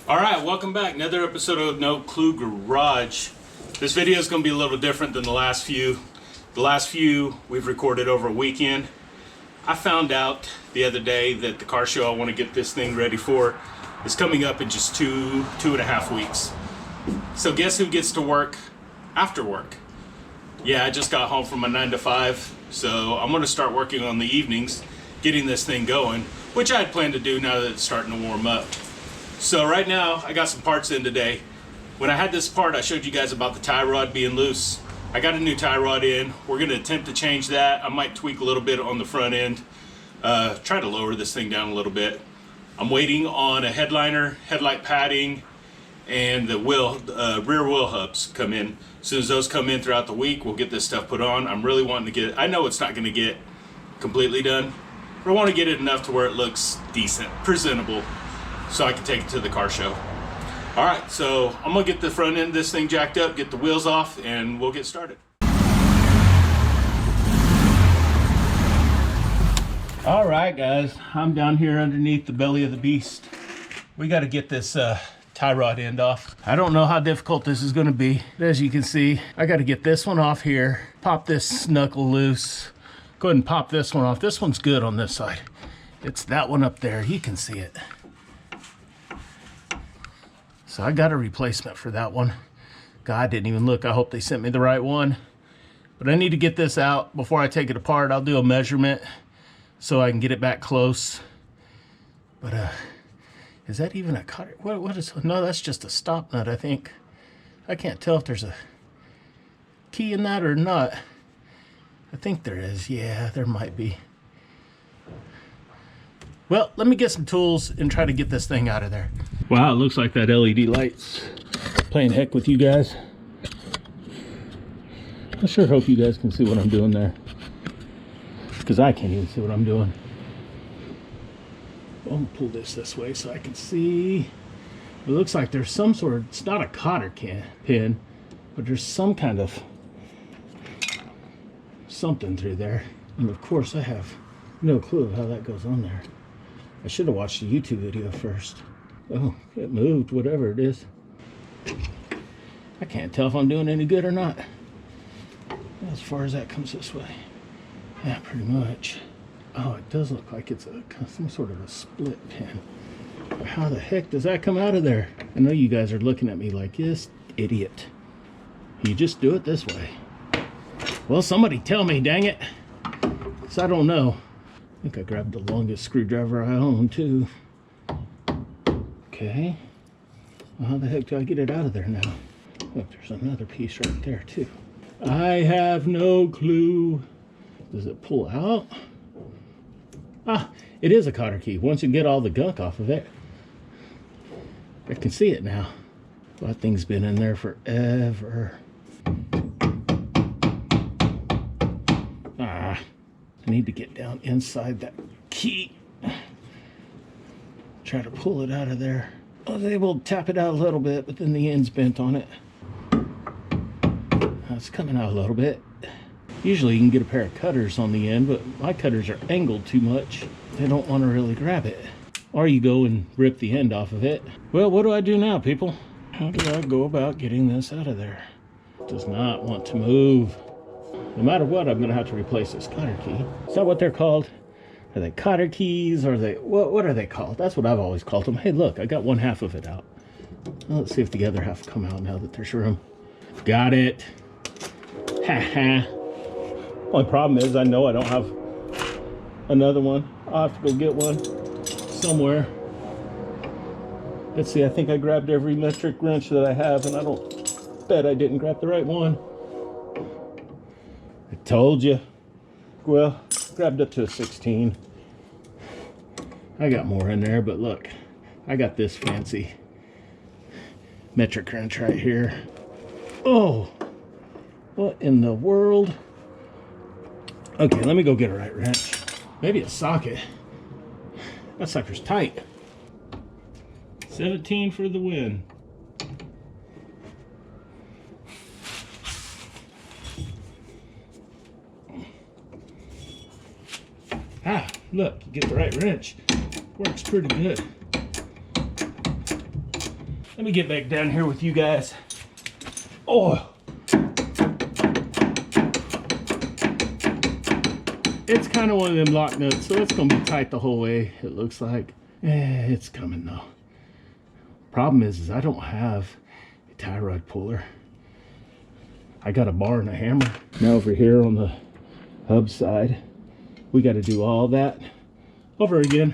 All right, welcome back. Another episode of No Clue Garage. This video is going to be a little different than the last few. The last few we've recorded over a weekend. I found out the other day that the car show I want to get this thing ready for is coming up in just two and a half weeks. So guess who gets to work after work? Yeah, I just got home from my 9 to 5, so I'm going to start working on the evenings, getting this thing going, which I had planned to do now that it's starting to warm up. So right now, I got some parts in today. When I had this part, I showed you guys about the tie rod being loose. I got a new tie rod in. We're going to attempt to change that. I might tweak a little bit on the front end. Try to lower this thing down a little bit. I'm waiting on a headliner, headlight padding, and the rear wheel hubs come in. As soon as those come in throughout the week, we'll get this stuff put on. I'm really wanting to get it. I know it's not going to get completely done, but I want to get it enough to where it looks decent, presentable, so I can take it to the car show. All right, so I'm gonna get the front end of this thing jacked up, get the wheels off, and we'll get started. All right, guys, I'm down here underneath the belly of the beast. We got to get this tie rod end off. I don't know how difficult this is gonna be, but as you can see, I got to get this one off here, pop this knuckle loose, go ahead and pop this one off. This one's good on this side. It's that one up there, you can see it. So I got a replacement for that one. God, I didn't even look. I hope they sent me the right one. But I need to get this out before I take it apart. I'll do a measurement so I can get it back close. But is that even a cutter? What is? No, that's just a stop nut, I think. I can't tell if there's a key in that or not. I think there is. Yeah, there might be. Well, let me get some tools and try to get this thing out of there. Wow, it looks like that LED light's playing heck with you guys. I sure hope you guys can see what I'm doing there, because I can't even see what I'm doing. I'm gonna pull this way so I can see. It looks like there's some sort of, it's not a cotter pin, but there's some kind of something through there. And of course I have no clue how that goes on there. I should have watched the YouTube video first. Oh, it moved, whatever it is. I can't tell if I'm doing any good or not. As far as that comes this way. Yeah, pretty much. Oh, it does look like it's some sort of a split pin. How the heck does that come out of there? I know you guys are looking at me like, this idiot. You just do it this way. Well, somebody tell me, dang it. Because I don't know. I think I grabbed the longest screwdriver I own, too. Okay. Well, how the heck do I get it out of there now? Look, there's another piece right there, too. I have no clue. Does it pull out? Ah, it is a cotter key. Once you get all the gunk off of it, I can see it now. Well, that thing's been in there forever. I need to get down inside that key. Try to pull it out of there. I was able to tap it out a little bit, but then the end's bent on it. It's coming out a little bit. Usually you can get a pair of cutters on the end, but my cutters are angled too much. They don't want to really grab it. Or you go and rip the end off of it. Well, what do I do now, people? How do I go about getting this out of there? It does not want to move. No matter what, I'm going to have to replace this cotter key. Is that what they're called? Are they cotter keys? Or are they, what are they called? That's what I've always called them. Hey, look, I got one half of it out. Well, let's see if the other half will come out now that there's room. Got it. Ha ha. Only problem is I know I don't have another one. I'll have to go get one somewhere. Let's see, I think I grabbed every metric wrench that I have, and I don't bet I didn't grab the right one. I told you. Well, grabbed up to a 16. I got more in there, but look, I got this fancy metric wrench right here. Oh, what in the world? Okay, let me go get a right wrench. Maybe a socket. That sucker's tight. 17 for the win. Ah, look, you get the right wrench. Works pretty good. Let me get back down here with you guys. Oh. It's kind of one of them lock nuts, so it's going to be tight the whole way, it looks like. It's coming though. Problem is I don't have a tie rod puller. I got a bar and a hammer. Now over here on the hub side, we got to do all that over again.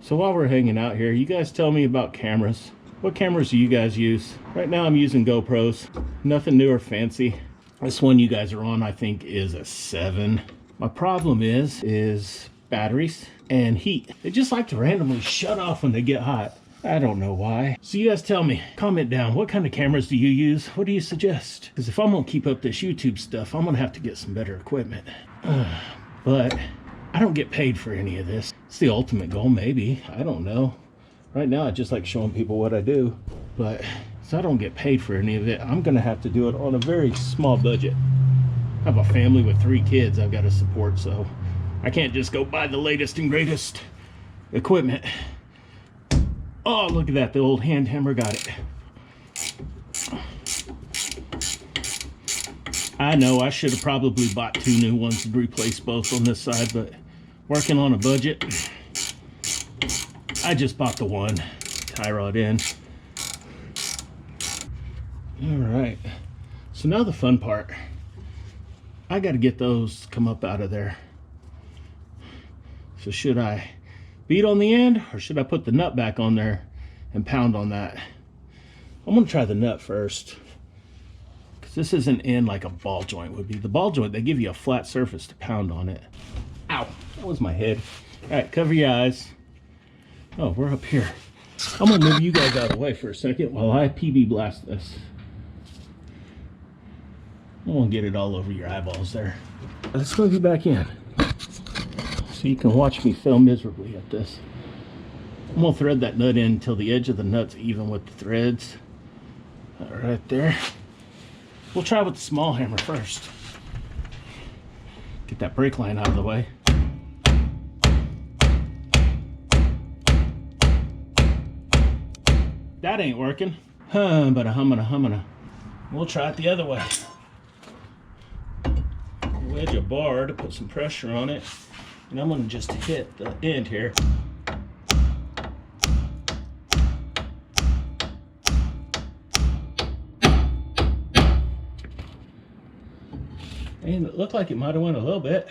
So while we're hanging out here, you guys tell me about cameras. What cameras do you guys use? Right now I'm using GoPros. Nothing new or fancy. This one you guys are on, I think, is a 7. My problem is batteries and heat. They just like to randomly shut off when they get hot. I don't know why. So you guys tell me, comment down, what kind of cameras do you use? What do you suggest? Because if I'm gonna keep up this YouTube stuff, I'm gonna have to get some better equipment. But I don't get paid for any of this. It's the ultimate goal, maybe. I don't know. Right now, I just like showing people what I do. But so I don't get paid for any of it. I'm gonna have to do it on a very small budget. I have a family with 3 kids I've got to support, so I can't just go buy the latest and greatest equipment. Oh, look at that. The old hand hammer got it. I know I should have probably bought 2 new ones to replace both on this side, but working on a budget, I just bought the one. Tie rod in. All right. So now the fun part. I got to get those to come up out of there. So should I beat on the end, or should I put the nut back on there and pound on that? I'm going to try the nut first, because this isn't in like a ball joint would be. The ball joint, they give you a flat surface to pound on it. Ow, that was my head. All right, cover your eyes. Oh, we're up here. I'm going to move you guys out of the way for a second while I PB blast this. I won't get it all over your eyeballs there. Let's move you back in so you can watch me fail miserably at this. I'm gonna thread that nut in until the edge of the nut's even with the threads. Right there. We'll try with the small hammer first. Get that brake line out of the way. That ain't working. But a humming. We'll try it the other way. Wedge a bar to put some pressure on it, and I'm going to just hit the end here. And it looked like it might have went a little bit.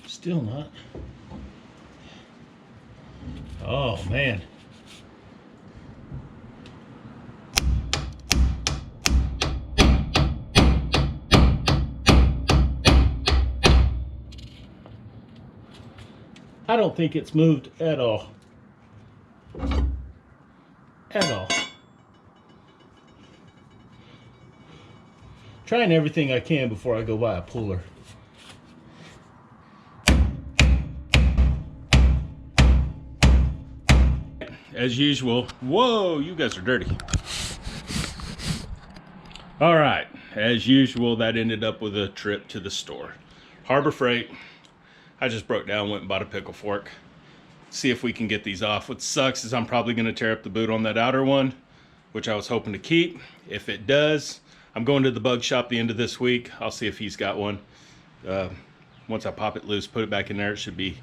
Still not. Oh man. I don't think it's moved at all. At all. Trying everything I can before I go buy a puller. As usual, whoa, you guys are dirty. All right, as usual, that ended up with a trip to the store. Harbor Freight. I just broke down, went and bought a pickle fork. See if we can get these off. What sucks is I'm probably gonna tear up the boot on that outer one, which I was hoping to keep. If it does, I'm going to the bug shop the end of this week. I'll see if he's got one. Once I pop it loose, put it back in there, it should be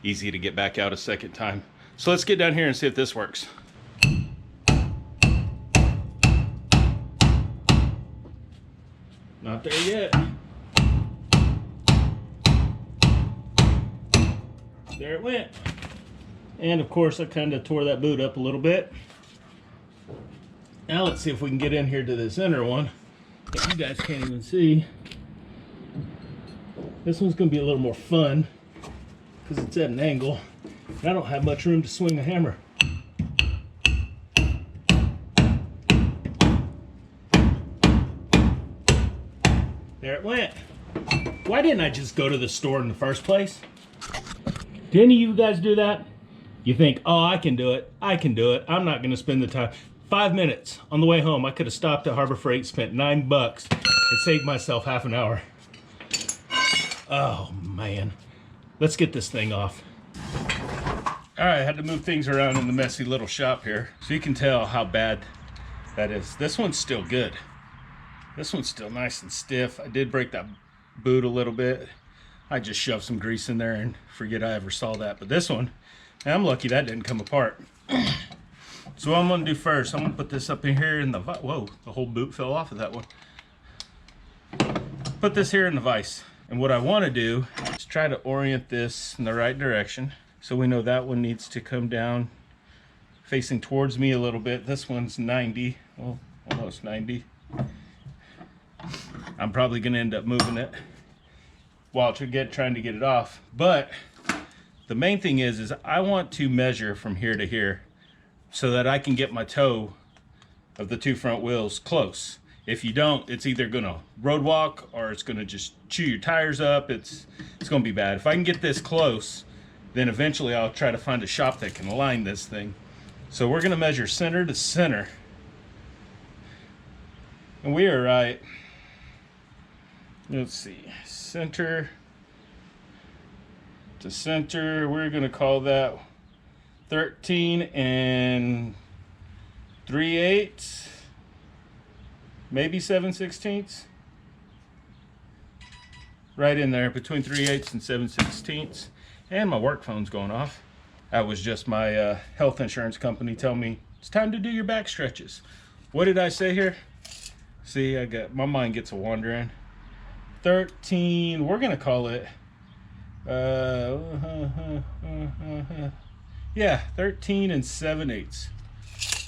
easy to get back out a second time. So let's get down here and see if this works. Not there yet. There it went. And of course I kind of tore that boot up a little bit. Now let's see if we can get in here to this inner one that you guys can't even see. This one's going to be a little more fun because it's at an angle. I don't have much room to swing a hammer. There it went. Why didn't I just go to the store in the first place? Did any of you guys do that? You think, oh, I can do it. I can do it. I'm not going to spend the time. 5 minutes on the way home. I could have stopped at Harbor Freight, spent $9. It saved myself half an hour. Oh man. Let's get this thing off. All right, I had to move things around in the messy little shop here so you can tell how bad that is. This one's still good. This one's still nice and stiff. I did break that boot a little bit. I just shoved some grease in there and forget I ever saw that. But this one, I'm lucky that didn't come apart. So what I'm gonna do first, I'm gonna put this up in here in the, whoa, the whole boot fell off of that one. Put this here in the vise. And what I wanna do is try to orient this in the right direction. So we know that one needs to come down facing towards me a little bit. This one's 90, well, almost 90. I'm probably gonna end up moving it while trying to get it off. But the main thing is I want to measure from here to here so that I can get my toe of the two front wheels close. If you don't, it's either gonna road walk or it's gonna just chew your tires up. It's gonna be bad. If I can get this close, then eventually I'll try to find a shop that can align this thing. So we're gonna measure center to center. And we are right, let's see, center to center, we're gonna call that 13 and 3/8, maybe 7/16. Right in there between 3/8 and 7/16. And my work phone's going off. That was just my health insurance company telling me it's time to do your back stretches. What did I say here? See, my mind gets a wandering. 13, we're gonna call it, yeah, 13 and 7/8.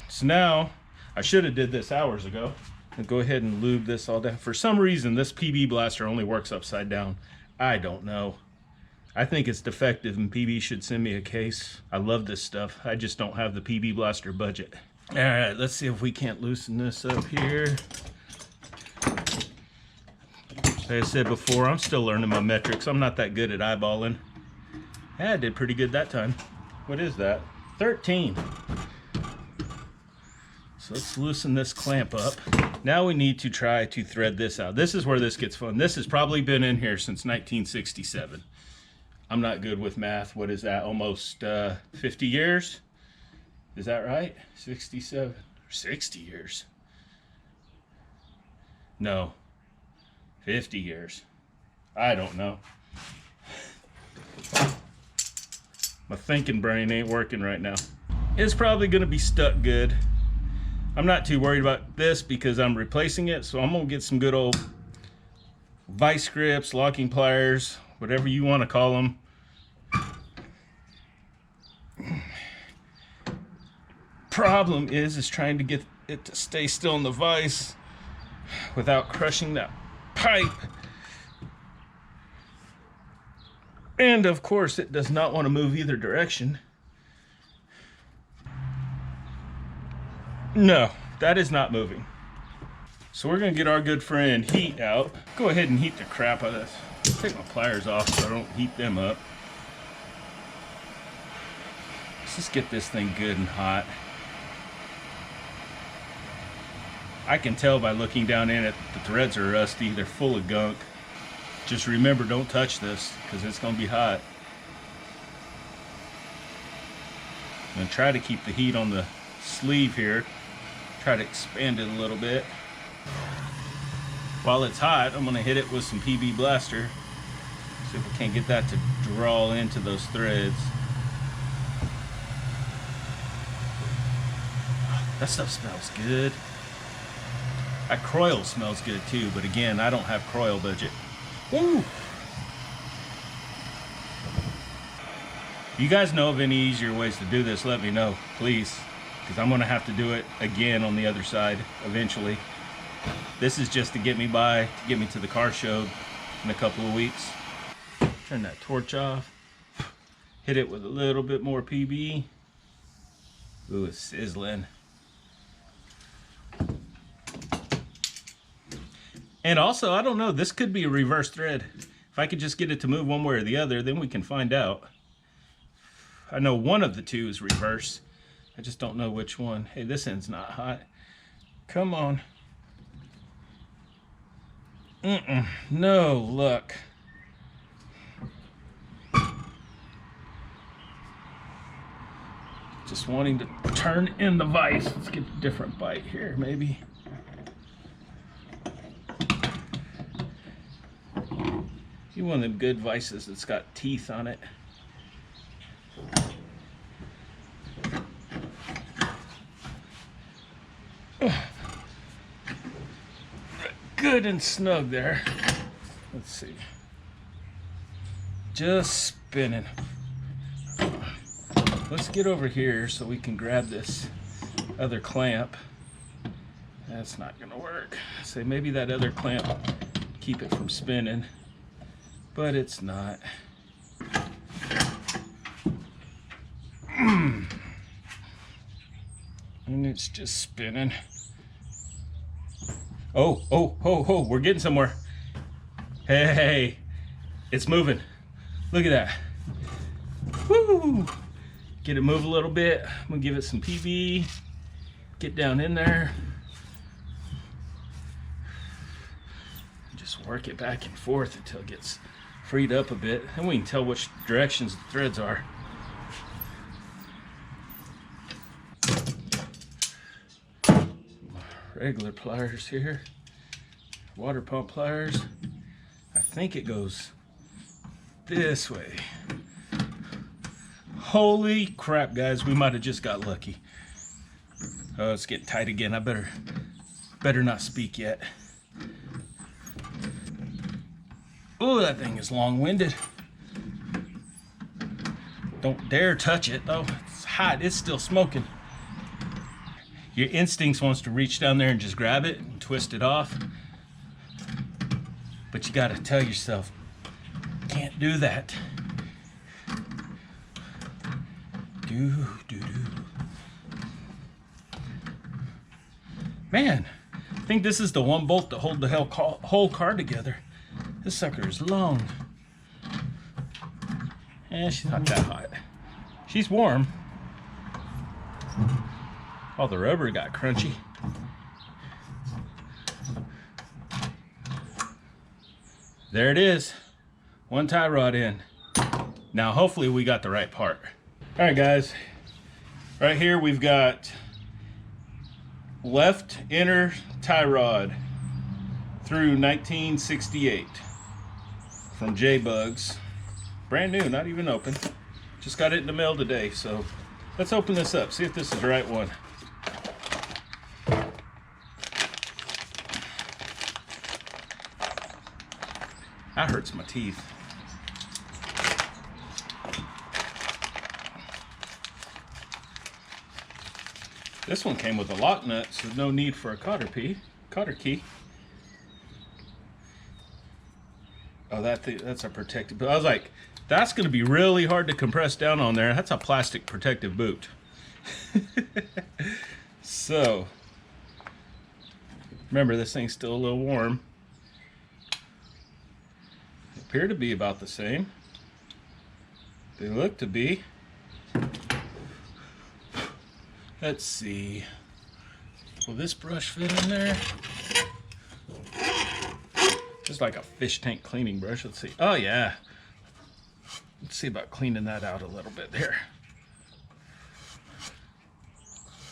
So now, I should have did this hours ago. I'll go ahead and lube this all down. For some reason, this PB Blaster only works upside down. I don't know. I think it's defective and PB should send me a case. I love this stuff. I just don't have the PB Blaster budget. All right, let's see if we can't loosen this up here. Like I said before, I'm still learning my metrics. I'm not that good at eyeballing. Yeah, I did pretty good that time. What is that? 13. So let's loosen this clamp up. Now we need to try to thread this out. This is where this gets fun. This has probably been in here since 1967. I'm not good with math. What is that? Almost 50 years? Is that right? 67, 60 years. No, 50 years. I don't know. My thinking brain ain't working right now. It's probably gonna be stuck good. I'm not too worried about this because I'm replacing it, so I'm gonna get some good old vice grips, locking pliers, whatever you wanna call them. Problem is trying to get it to stay still in the vise without crushing that pipe. And of course, it does not want to move either direction. No, that is not moving. So we're gonna get our good friend heat out. Go ahead and heat the crap out of this. Take my pliers off so I don't heat them up. Let's just get this thing good and hot. I can tell by looking down in it, the threads are rusty, they're full of gunk. Just remember, don't touch this, because it's gonna be hot. I'm gonna try to keep the heat on the sleeve here. Try to expand it a little bit. While it's hot, I'm gonna hit it with some PB Blaster. See if we can't get that to draw into those threads. That stuff smells good. That Kroil smells good too, but again, I don't have Kroil budget. Woo! If you guys know of any easier ways to do this, let me know, please. Because I'm gonna have to do it again on the other side eventually. This is just to get me by, to get me to the car show in a couple of weeks. Turn that torch off. Hit it with a little bit more PB. Ooh, it's sizzling. And also, I don't know, this could be a reverse thread. If I could just get it to move one way or the other, then we can find out. I know one of the two is reverse. I just don't know which one. Hey, this end's not hot. Come on. No luck. Just wanting to turn in the vise. Let's get a different bite here, maybe. You want them good vices that's got teeth on it. Good and snug there. Let's see. Just spinning. Let's get over here so we can grab this other clamp. That's not gonna work. So maybe that other clamp keep it from spinning, but it's not. And it's just spinning. Oh, we're getting somewhere. Hey, it's moving. Look at that. Woo! Get it move a little bit. I'm gonna give it some PB. Get down in there. Just work it back and forth until it gets freed up a bit. And we can tell which directions the threads are. Regular pliers here. Water pump pliers. I think it goes this way. Holy crap, guys, we might have just got lucky. Oh, it's getting tight again. I better not speak yet. Oh, that thing is long-winded. Don't dare touch it, though. It's hot. It's still smoking. Your instincts wants to reach down there and just grab it and twist it off. But you gotta tell yourself, can't do that. Do. Man, I think this is the one bolt that hold the whole car together. This sucker is long. And she's not that hot. She's warm. All the rubber got crunchy. There it is. One tie rod in. Now hopefully we got the right part. All right, guys. Right here we've got left inner tie rod through 1968 from J-Bugs. Brand new, not even open. Just got it in the mail today, so let's open this up, see if this is the right one. That hurts my teeth. This one came with a lock nut, so no need for a cotter key. Oh, that's a protective boot. I was like, that's going to be really hard to compress down on there. That's a plastic protective boot. So, remember, this thing's still a little warm. They appear to be about the same. They look to be. Let's see. Will this brush fit in there? Just like a fish tank cleaning brush. Let's see. Oh, yeah. Let's see about cleaning that out a little bit there.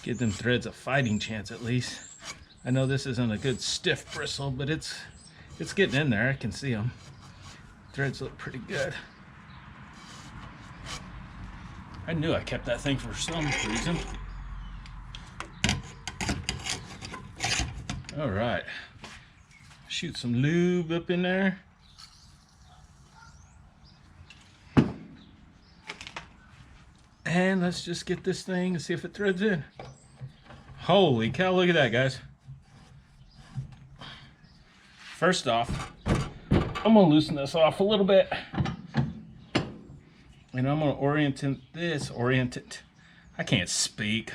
Give them threads a fighting chance at least. I know this isn't a good stiff bristle, but it's getting in there. I can see them. Threads look pretty good. I knew I kept that thing for some reason. All right. Shoot some lube up in there. And let's just get this thing and see if it threads in. Holy cow, look at that, guys. First off, I'm gonna loosen this off a little bit. And I'm gonna orient it. I can't speak.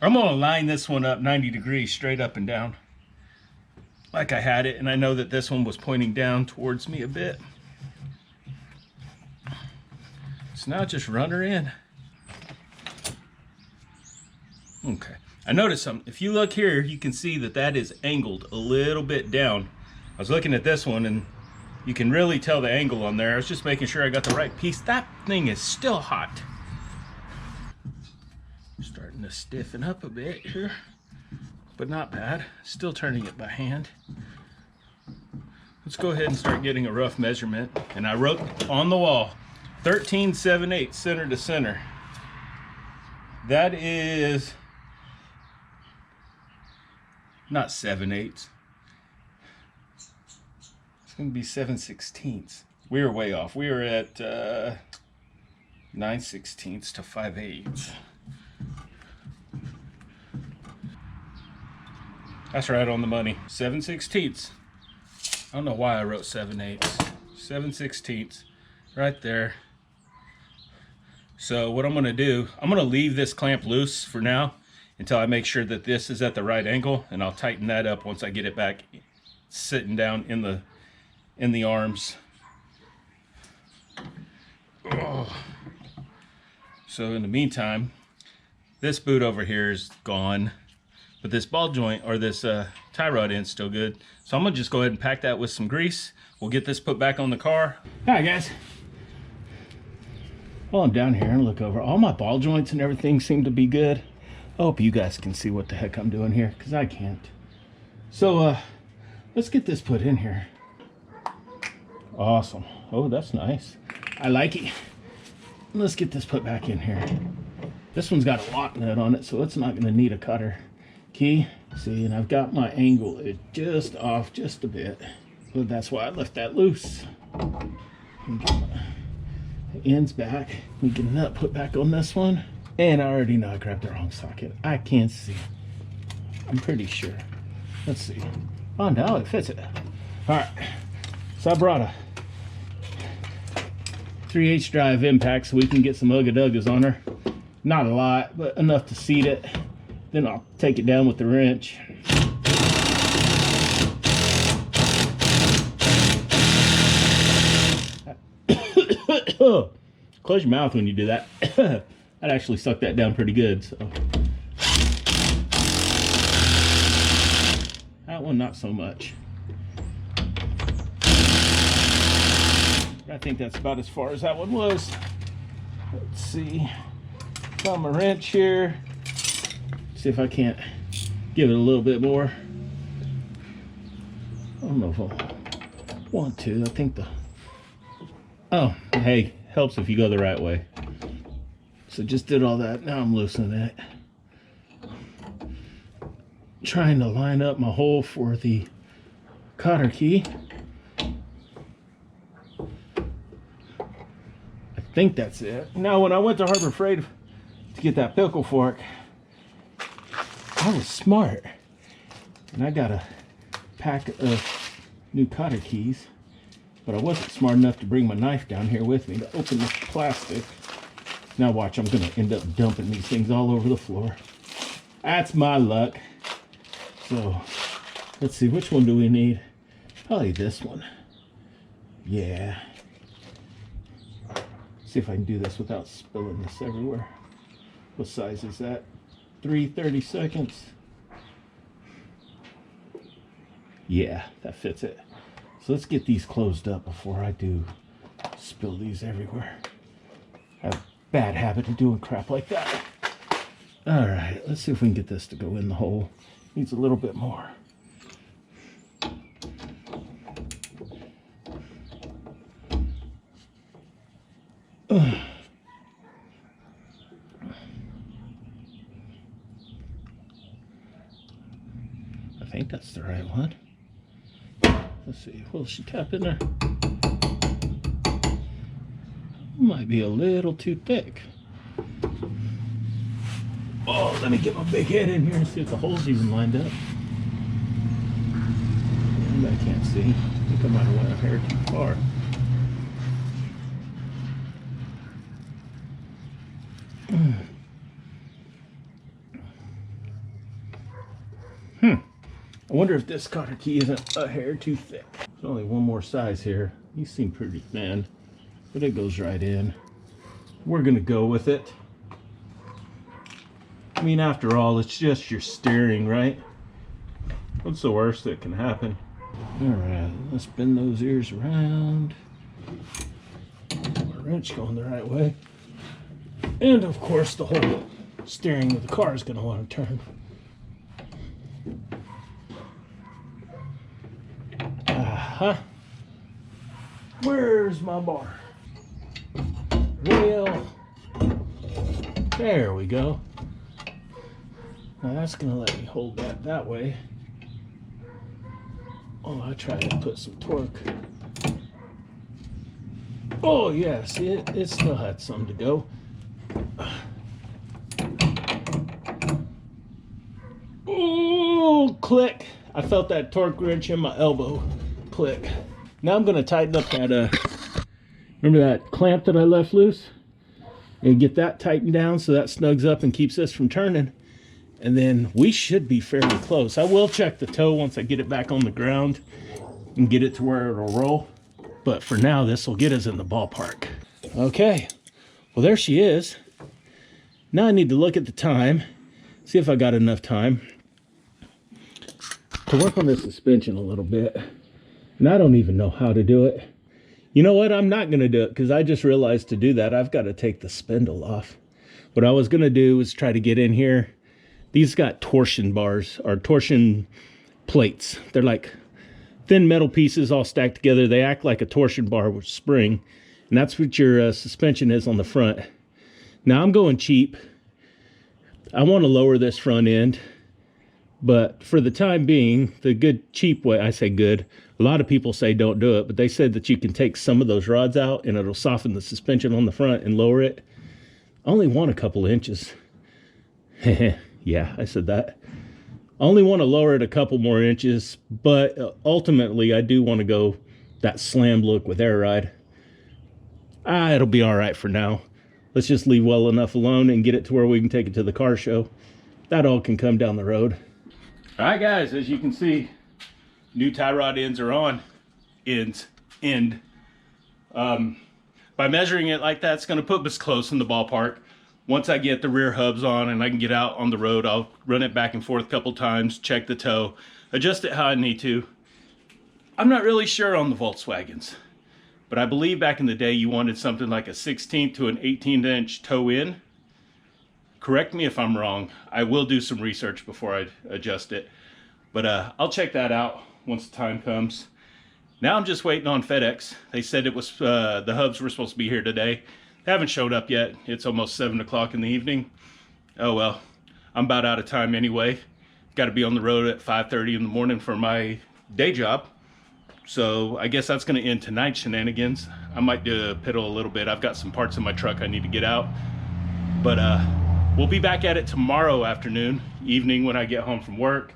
I'm gonna line this one up 90 degrees straight up and down. Like I had it, and I know that this one was pointing down towards me a bit. So now just run her in. Okay. I noticed something. If you look here, you can see that that is angled a little bit down. I was looking at this one and you can really tell the angle on there. I was just making sure I got the right piece. That thing is still hot. Starting to stiffen up a bit here, but not bad. Still turning it by hand. Let's go ahead and start getting a rough measurement. And I wrote on the wall, 13 7/8 center to center. That is not 7/8. It's going to be 7/16. We were way off. We were at 9/16 to 5/8. That's right on the money. 7/16. I don't know why I wrote 7/8. 7/16. Right there. So what I'm going to do, I'm going to leave this clamp loose for now until I make sure that this is at the right angle, and I'll tighten that up once I get it back sitting down in the arms. Oh. So in the meantime, this boot over here is gone, but this ball joint, or this tie rod end's still good. So I'm gonna just go ahead and pack that with some grease. We'll get this put back on the car. Hi guys. While I'm down here and look over, all my ball joints and everything seem to be good. I hope you guys can see what the heck I'm doing here, because I can't. So let's get this put in here. Awesome. Oh, that's nice. I like it. Let's get this put back in here. This one's got a lock nut on it, so it's not going to need a cutter key. See, and I've got my angle just off just a bit. So that's why I left that loose. The end's back. We get a nut put back on this one. And I already know I grabbed the wrong socket. I can't see. I'm pretty sure. Let's see. Oh, no, it fits it. All right. So I brought a 3/8 drive impact so we can get some ugga-duggas on her. Not a lot, but enough to seat it. Then I'll take it down with the wrench. Close your mouth when you do that. I'd actually suck that down pretty good. So that one, not so much. I think that's about as far as that one was. Let's see. Got my wrench here. See if I can't give it a little bit more. I don't know if I want to. I think the... Oh, hey, helps if you go the right way. So just did all that. Now I'm loosening it. Trying to line up my hole for the cotter key. I think that's it. Now, when I went to Harbor Freight to get that pickle fork, I was smart. And I got a pack of new cotter keys. But I wasn't smart enough to bring my knife down here with me to open the plastic. Now watch, I'm gonna end up dumping these things all over the floor. That's my luck. So, let's see, which one do we need? Probably this one. Yeah. See if I can do this without spilling this everywhere. What size is that? 3/32. Yeah, that fits it. So let's get these closed up before I do spill these everywhere. I have a bad habit of doing crap like that. All right, let's see if we can get this to go in the hole. Needs a little bit more. I think that's the right one. Let's see, will she tap in there? Might be a little too thick. Oh, let me get my big head in here and see if the hole's even lined up. And I can't see. I think I might have went a hair too far. I wonder if this cotter key isn't a hair too thick. There's only one more size here. These seem pretty thin, but it goes right in. We're gonna go with it. I mean, after all, it's just your steering, right? What's the worst that can happen? All right, let's bend those ears around. My wrench going the right way. And of course the whole steering of the car is going to want to turn. Aha. Where's my bar? Wheel. There we go. Now that's going to let me hold that way. Oh, I tried to put some torque. Oh, yeah, see, it still had some to go. Oh, click. I felt that torque wrench in my elbow. Click. Now I'm going to tighten up that, remember that clamp that I left loose? And get that tightened down so that snugs up and keeps this from turning. And then we should be fairly close. I will check the toe once I get it back on the ground and get it to where it'll roll. But for now, this will get us in the ballpark. Okay, well, there she is. Now I need to look at the time, see if I got enough time to work on the suspension a little bit. And I don't even know how to do it. You know what? I'm not going to do it because I just realized to do that, I've got to take the spindle off. What I was going to do was try to get in here. These got torsion bars or torsion plates. They're like thin metal pieces all stacked together. They act like a torsion bar with spring. And that's what your suspension is on the front. Now I'm going cheap. I want to lower this front end. But for the time being, the good cheap way, I say good, a lot of people say don't do it, but they said that you can take some of those rods out and it'll soften the suspension on the front and lower it. I only want a couple inches. Yeah, I said that. I only want to lower it a couple more inches, but ultimately I do want to go that slam look with air ride. It'll be all right for now. Let's just leave well enough alone and get it to where we can take it to the car show. That all can come down the road. All right, guys, as you can see, new tie rod ends are on. End. By measuring it like that, it's going to put us close in the ballpark. Once I get the rear hubs on and I can get out on the road, I'll run it back and forth a couple times, check the toe, adjust it how I need to. I'm not really sure on the Volkswagens, but I believe back in the day you wanted something like a 16th to an 18th inch toe in. Correct me if I'm wrong. I will do some research before I adjust it. But I'll check that out once the time comes. Now I'm just waiting on FedEx. They said it was the hubs were supposed to be here today. They haven't showed up yet. It's almost 7 o'clock in the evening. Oh well, I'm about out of time anyway. Got to be on the road at 5:30 in the morning for my day job. So I guess that's going to end tonight's shenanigans. I might piddle a little bit. I've got some parts in my truck I need to get out. But we'll be back at it tomorrow evening when I get home from work.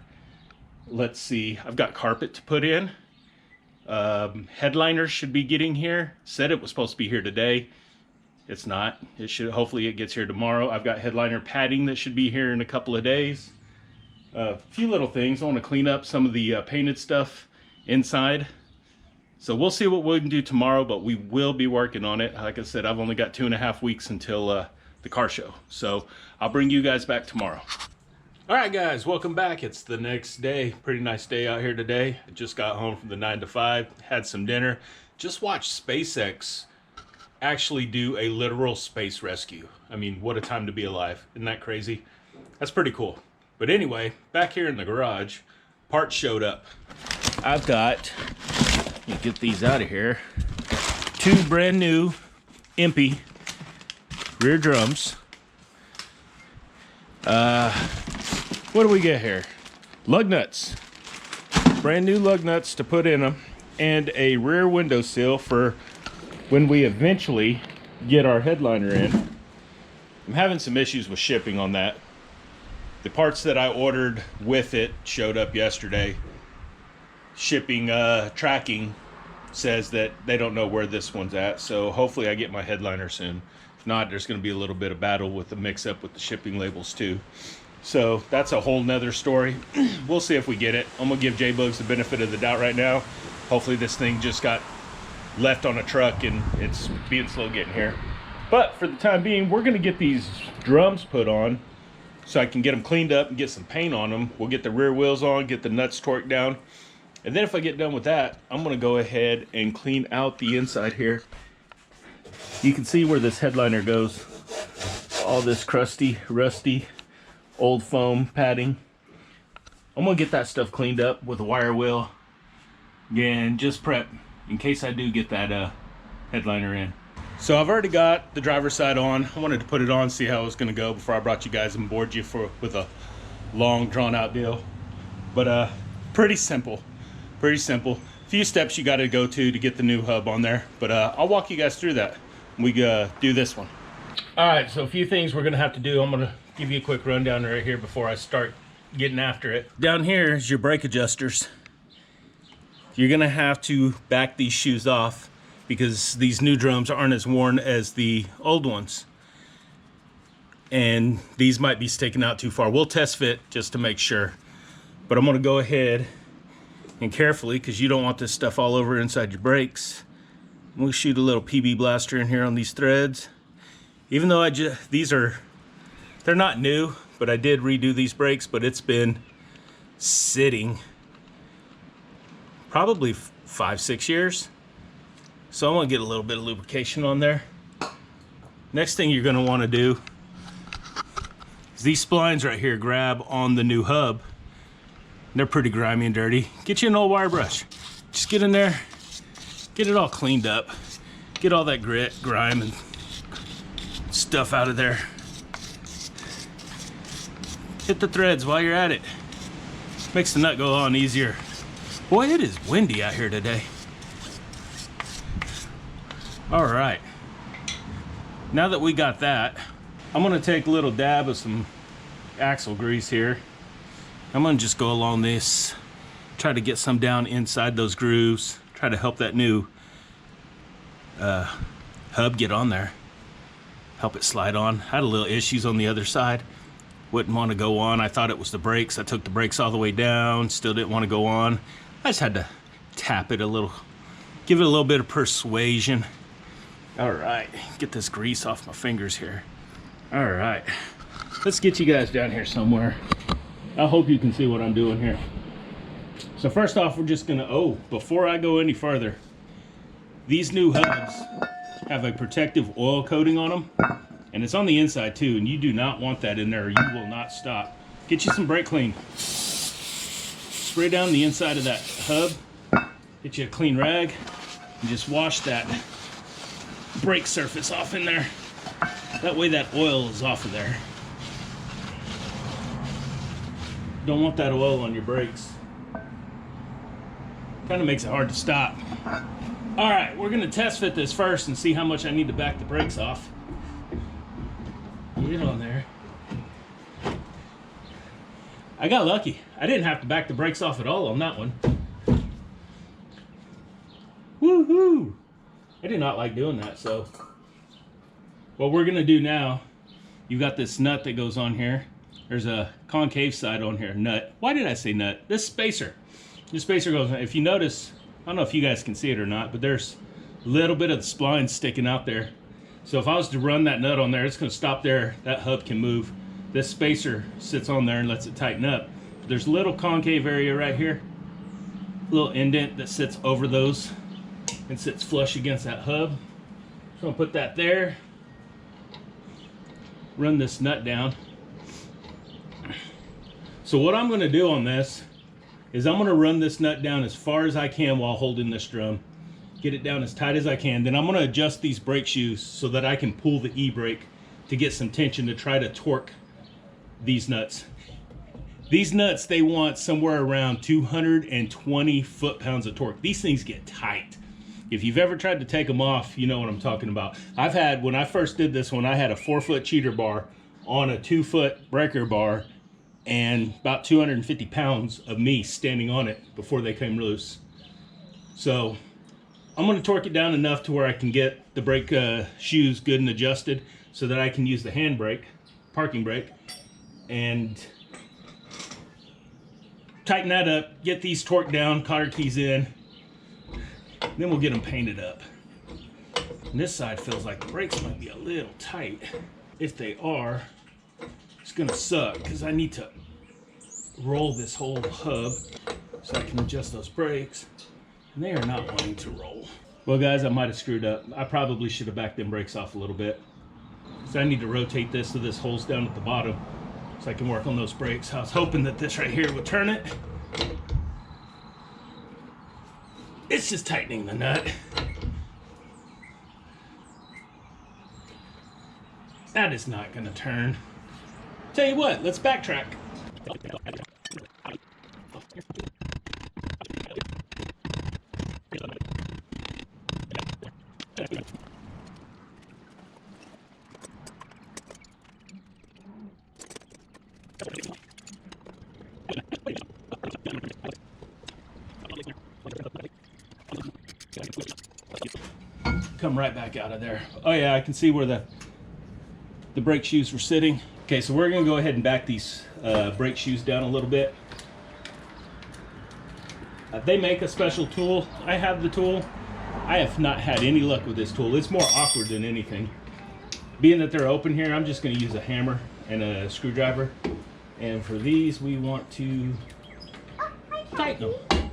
Let's see, I've got carpet to put in. Headliner should be getting here. Said it was supposed to be here today. It's not. Hopefully it gets here tomorrow. I've got headliner padding that should be here in a couple of days. A few little things. I want to clean up some of the painted stuff inside. So we'll see what we can do tomorrow, but we will be working on it. Like I said, I've only got 2.5 weeks until the car show. So I'll bring you guys back tomorrow. All right, guys, welcome back. It's the next day. Pretty nice day out here today. I just got home from the 9 to 5, had some dinner. Just watched SpaceX actually do a literal space rescue. I mean, what a time to be alive. Isn't that crazy? That's pretty cool. But anyway, back here in the garage, parts showed up. I've got, let me get these out of here, 2 brand new Impy rear drums. What do we get here? Lug nuts. Brand new lug nuts to put in them, and a rear window sill for when we eventually get our headliner in. I'm having some issues with shipping on that. The parts that I ordered with it showed up yesterday. Shipping tracking says that they don't know where this one's at, so hopefully I get my headliner soon. If not, there's going to be a little bit of battle with the mix-up with the shipping labels too. So that's a whole nother story. We'll see if we get it. I'm going to give J-Bugs the benefit of the doubt right now. Hopefully this thing just got left on a truck and it's being slow getting here. But for the time being, we're going to get these drums put on so I can get them cleaned up and get some paint on them. We'll get the rear wheels on, get the nuts torqued down, And then if I get done with that, I'm gonna go ahead and clean out the inside here. You can see where this headliner goes. All this crusty, rusty, old foam padding. I'm gonna get that stuff cleaned up with a wire wheel. Again, just prep in case I do get that headliner in. So I've already got the driver's side on. I wanted to put it on, see how it was gonna go before I brought you guys and bored you with a long drawn out deal. But pretty simple, pretty simple. A few steps you gotta go to get the new hub on there, but I'll walk you guys through that when we do this one. All right, so a few things we're gonna have to do. I'm gonna give you a quick rundown right here before I start getting after it. Down here is your brake adjusters. You're gonna have to back these shoes off because these new drums aren't as worn as the old ones. And these might be sticking out too far. We'll test fit just to make sure. But I'm gonna go ahead and carefully, because you don't want this stuff all over inside your brakes, we'll shoot a little PB blaster in here on these threads. Even though they're not new, but I did redo these brakes, but it's been sitting probably 5-6 years. So I'm gonna get a little bit of lubrication on there. Next thing you're gonna wanna do is these splines right here grab on the new hub. They're pretty grimy and dirty. Get you an old wire brush. Just get in there, get it all cleaned up. Get all that grit, grime, and stuff out of there. Hit the threads while you're at it. Makes the nut go on easier. Boy, it is windy out here today. All right. Now that we got that, I'm gonna take a little dab of some axle grease here. I'm gonna just go along this, try to get some down inside those grooves, try to help that new hub get on there, help it slide on. I had a little issues on the other side, wouldn't want to go on. I thought it was the brakes. I took the brakes all the way down, still didn't want to go on. I just had to tap it a little, give it a little bit of persuasion. All right, get this grease off my fingers here. All right, let's get you guys down here somewhere. I hope you can see what I'm doing here. So first off, we're just gonna, before I go any further, these new hubs have a protective oil coating on them, and it's on the inside too, and you do not want that in there or you will not stop. Get you some brake clean. Spray down the inside of that hub, get you a clean rag, and just wash that brake surface off in there. That way that oil is off of there. Don't want that oil on your brakes. Kind of makes it hard to stop. All right, we're gonna test fit this first and see how much I need to back the brakes off. Get on there. I got lucky. I didn't have to back the brakes off at all on that one. Woohoo! I did not like doing that, so what we're gonna do now, you've got this nut that goes on here. There's a concave side on here, nut. Why did I say nut? This spacer. This spacer goes, if you notice, I don't know if you guys can see it or not, but there's a little bit of the spline sticking out there. So if I was to run that nut on there, it's gonna stop there. That hub can move. This spacer sits on there and lets it tighten up. There's a little concave area right here, a little indent that sits over those and sits flush against that hub. So I'm gonna put that there, run this nut down. So what I'm gonna do on this is I'm gonna run this nut down as far as I can while holding this drum. Get it down as tight as I can. Then I'm gonna adjust these brake shoes so that I can pull the e-brake to get some tension to try to torque these nuts. These nuts, they want somewhere around 220 foot-pounds of torque. These things get tight. If you've ever tried to take them off, you know what I'm talking about. When I first did this one, I had a 4-foot cheater bar on a 2-foot breaker bar and about 250 pounds of me standing on it before they came loose. So I'm gonna torque it down enough to where I can get the brake shoes good and adjusted so that I can use the hand brake, parking brake, and tighten that up, get these torqued down, cotter keys in, then we'll get them painted up. And this side feels like the brakes might be a little tight. If they are, it's gonna suck because I need to roll this whole hub so I can adjust those brakes. And they are not wanting to roll. Well guys, I might have screwed up. I probably should have backed them brakes off a little bit. So I need to rotate this so this hole's down at the bottom so I can work on those brakes. I was hoping that this right here would turn it. It's just tightening the nut. That is not gonna turn. Tell you what, let's backtrack. Come right back out of there. Oh yeah, I can see where the brake shoes were sitting. Okay, so we're gonna go ahead and back these brake shoes down a little bit. They make a special tool. I have the tool. I have not had any luck with this tool. It's more awkward than anything. Being that they're open here, I'm just gonna use a hammer and a screwdriver. And for these, we want to tighten them.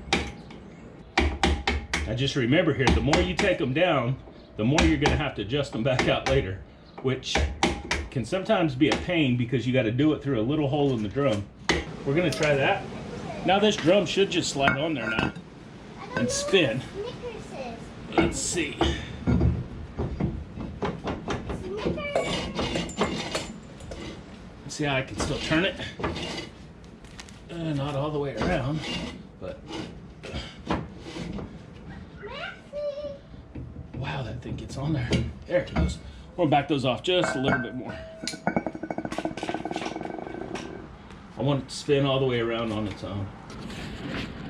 Now just remember here, the more you take them down, the more you're gonna have to adjust them back out later, which can sometimes be a pain because you gotta do it through a little hole in the drum. We're gonna try that. Now this drum should just slide on there now and spin. Let's see. Let's see how I can still turn it. Not all the way around, but wow, that thing gets on there. There it goes. We're gonna back those off just a little bit more. I want it to spin all the way around on its own.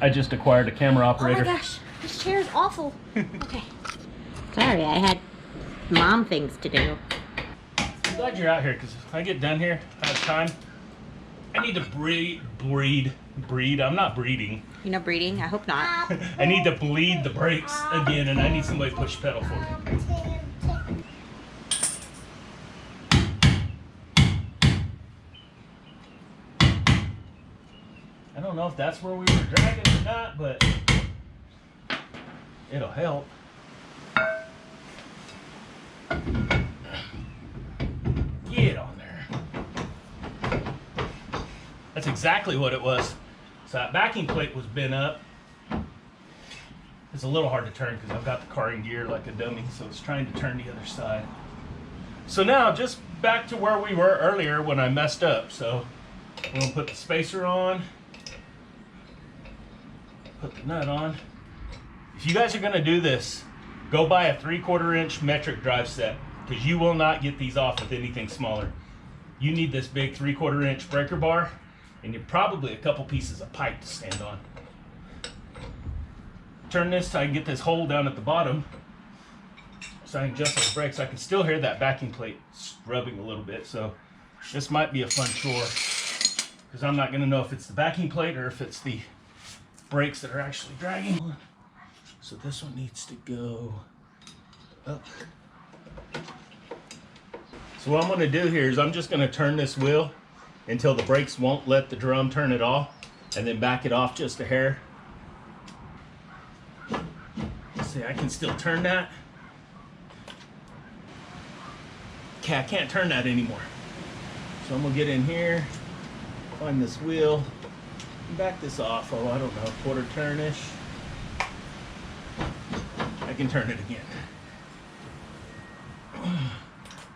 I just acquired a camera operator. Oh my gosh, this chair is awful. Okay. Sorry, I had mom things to do. I'm glad you're out here because if I get done here, I have time. I need to breed. I'm not breeding. You're not breeding? I hope not. I need to bleed the brakes again, and I need somebody to push pedal for me. I don't know if that's where we were dragging or not, but it'll help. Get on there. That's exactly what it was. So that backing plate was bent up. It's a little hard to turn because I've got the car in gear like a dummy, so it's trying to turn the other side. So now just back to where we were earlier when I messed up. So we're gonna put the spacer on. Put the nut on. If you guys are gonna do this, go buy a 3/4 inch metric drive set because you will not get these off with anything smaller. You need this big 3/4 inch breaker bar and you're probably a couple pieces of pipe to stand on. Turn this so I can get this hole down at the bottom so I can adjust those brakes. I can still hear that backing plate rubbing a little bit, so this might be a fun chore because I'm not gonna know if it's the backing plate or if it's the brakes that are actually dragging. So this one needs to go up. So what I'm gonna do here is I'm just gonna turn this wheel until the brakes won't let the drum turn it off, and then back it off just a hair. See, I can still turn that. Okay, I can't turn that anymore. So I'm gonna get in here, find this wheel, and back this off. Oh, I don't know, quarter turn-ish. I can turn it again.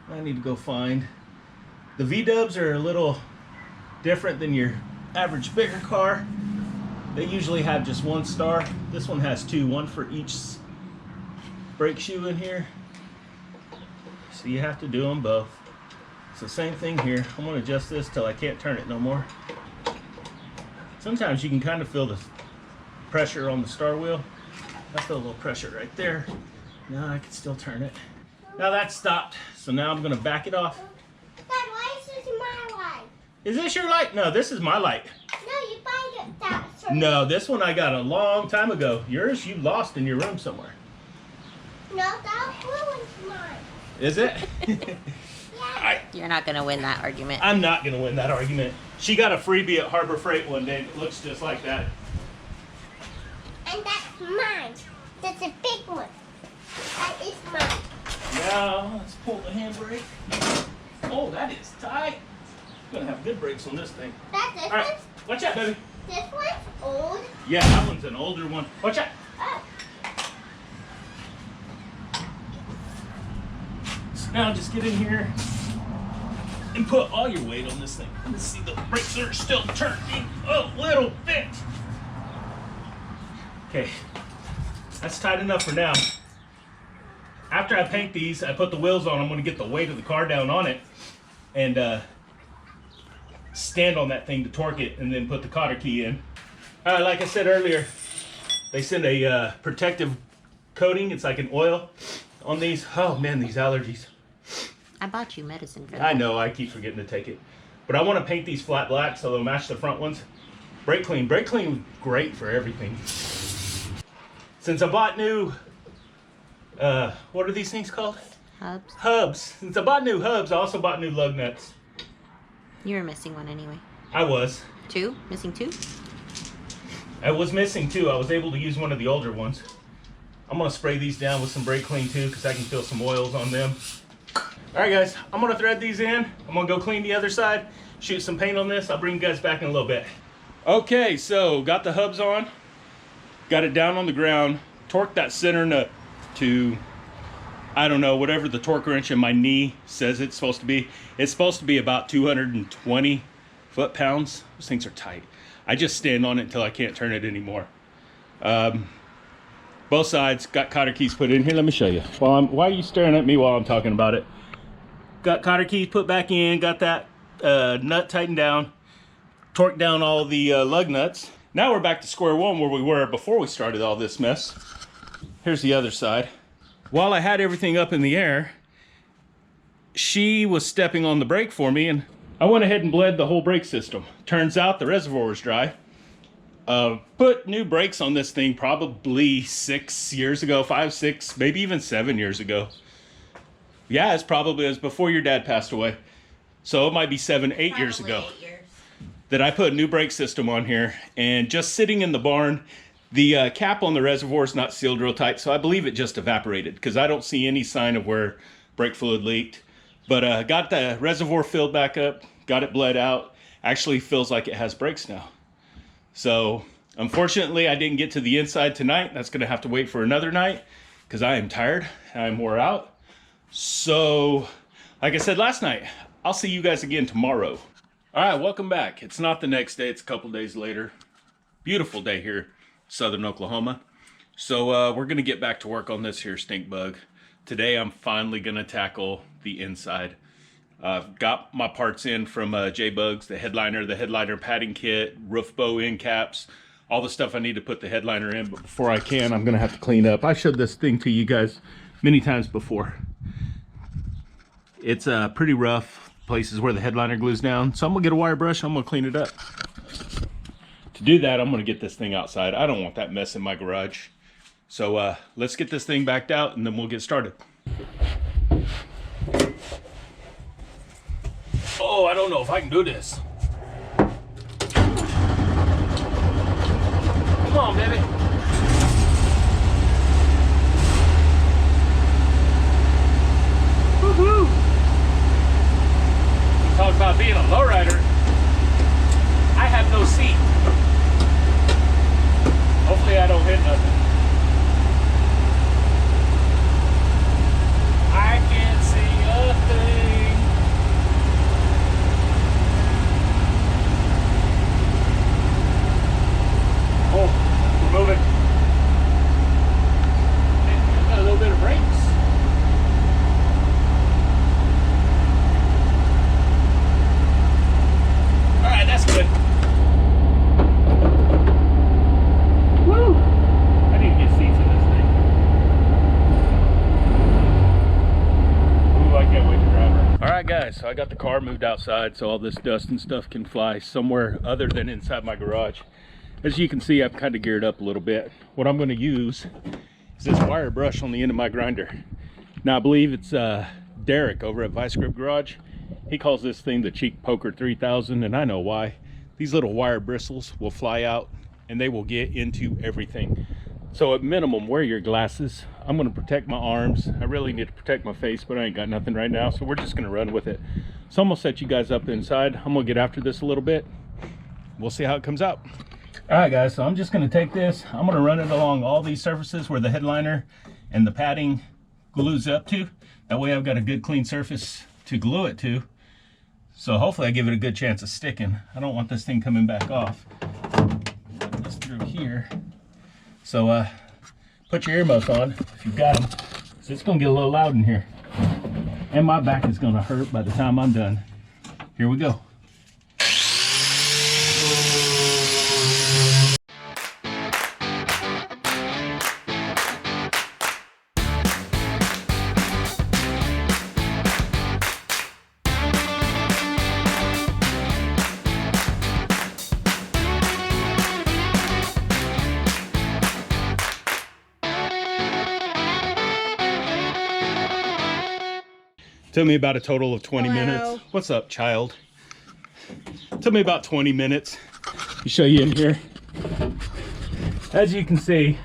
I need to go find. The V-dubs are a little different than your average bigger car. They usually have just one star. This one has two, one for each brake shoe in here. So you have to do them both. It's the same thing here. I'm gonna adjust this till I can't turn it no more. Sometimes you can kind of feel the pressure on the star wheel. I feel a little pressure right there. Now I can still turn it. Now that's stopped. So now I'm gonna back it off. Dad, why is this my light? Is this your light? No, this is my light. No, you find it that. So No, this one I got a long time ago. Yours you lost in your room somewhere. No, that blue one's mine. Is it? You're not going to win that argument. I'm not gonna win that argument. She got a freebie at Harbor Freight one day that looks just like that. And that's mine. That's a big one. That is mine. Now, let's pull the handbrake. Oh, that is tight. Gonna have good brakes on this thing. That's this All right, one. watch out, baby. This one's old. Yeah, that one's an older one. Watch out. Oh. So now just get in here and put all your weight on this thing. Let's see, the brakes are still turning a little bit. Okay, that's tight enough for now. After I paint these, I put the wheels on. I'm gonna get the weight of the car down on it and stand on that thing to torque it and then put the cotter key in. Like I said earlier, they send a protective coating. It's like an oil on these. Oh man, these allergies. I bought you medicine for that. I know, I keep forgetting to take it. But I want to paint these flat black so they'll match the front ones. Brake clean. Brake clean was great for everything. Since I bought new, what are these things called? Hubs. Hubs. Since I bought new hubs, I also bought new lug nuts. You were missing one anyway. I was. 2? Missing 2? I was missing two. I was able to use one of the older ones. I'm gonna spray these down with some brake clean too because I can feel some oils on them. All right guys, I'm gonna thread these in. I'm gonna go clean the other side, shoot some paint on this. I'll bring you guys back in a little bit. Okay, so got the hubs on, got it down on the ground, torqued that center nut to, I don't know, whatever the torque wrench in my knee says it's supposed to be. It's supposed to be about 220 foot-pounds. Those things are tight. I just stand on it until I can't turn it anymore. Both sides got cotter keys put in here. Let me show you. Why are you staring at me while I'm talking about it? Got cotter keys put back in, got that nut tightened down, torqued down all the lug nuts. Now we're back to square one where we were before we started all this mess. Here's the other side. While I had everything up in the air, she was stepping on the brake for me and I went ahead and bled the whole brake system. Turns out the reservoir was dry. Put new brakes on this thing probably 6 years ago, 5, 6, maybe even 7 years ago. Yeah, it was before your dad passed away. So it might be 7, 8 years ago that I put a new brake system on here. And just sitting in the barn, the cap on the reservoir is not sealed real tight. So I believe it just evaporated because I don't see any sign of where brake fluid leaked. But got the reservoir filled back up, got it bled out. Actually feels like it has brakes now. So unfortunately I didn't get to the inside tonight. That's gonna have to wait for another night because I am tired, I'm wore out. So like I said last night, I'll see you guys again tomorrow. All right, welcome back. It's not the next day, it's a couple days later. Beautiful day here, southern Oklahoma. So we're gonna get back to work on this here stink bug. Today I'm finally gonna tackle the inside. I've got my parts in from J-Bugs, the headliner padding kit, roof bow end caps, all the stuff I need to put the headliner in. But before I can, I'm gonna have to clean up. I showed this thing to you guys many times before. It's pretty rough, places where the headliner glues down. So I'm gonna get a wire brush, I'm gonna clean it up. To do that, I'm gonna get this thing outside. I don't want that mess in my garage. So let's get this thing backed out and then we'll get started. Oh, I don't know if I can do this. Come on, baby. Woohoo! Talk about being a lowrider. I have no seat. Hopefully I don't hit nothing. I can't see a thing. Oh, we're moving. Got a little bit of brakes. All right, that's good. Woo! I need to get seats in this thing. Ooh, I can't wait to drive her. All right, guys, so I got the car moved outside so all this dust and stuff can fly somewhere other than inside my garage. As you can see, I've kind of geared up a little bit. What I'm going to use is this wire brush on the end of my grinder. Now, I believe it's Derek over at Vice Grip Garage. He calls this thing the Cheek Poker 3000, and I know why. These little wire bristles will fly out, and they will get into everything. So at minimum, wear your glasses. I'm gonna protect my arms. I really need to protect my face, but I ain't got nothing right now, so we're just gonna run with it. So I'm gonna set you guys up inside. I'm gonna get after this a little bit. We'll see how it comes out. All right, guys, so I'm just gonna take this. I'm gonna run it along all these surfaces where the headliner and the padding glues up to. That way I've got a good clean surface to glue it to. So hopefully I give it a good chance of sticking. I don't want this thing coming back off. Run this through here. So put your earmuffs on if you've got them, because it's gonna get a little loud in here. And my back is gonna hurt by the time I'm done. Here we go. Took me about a total of 20 minutes. What's up, child? Took me about 20 minutes to show you in here. As you can see,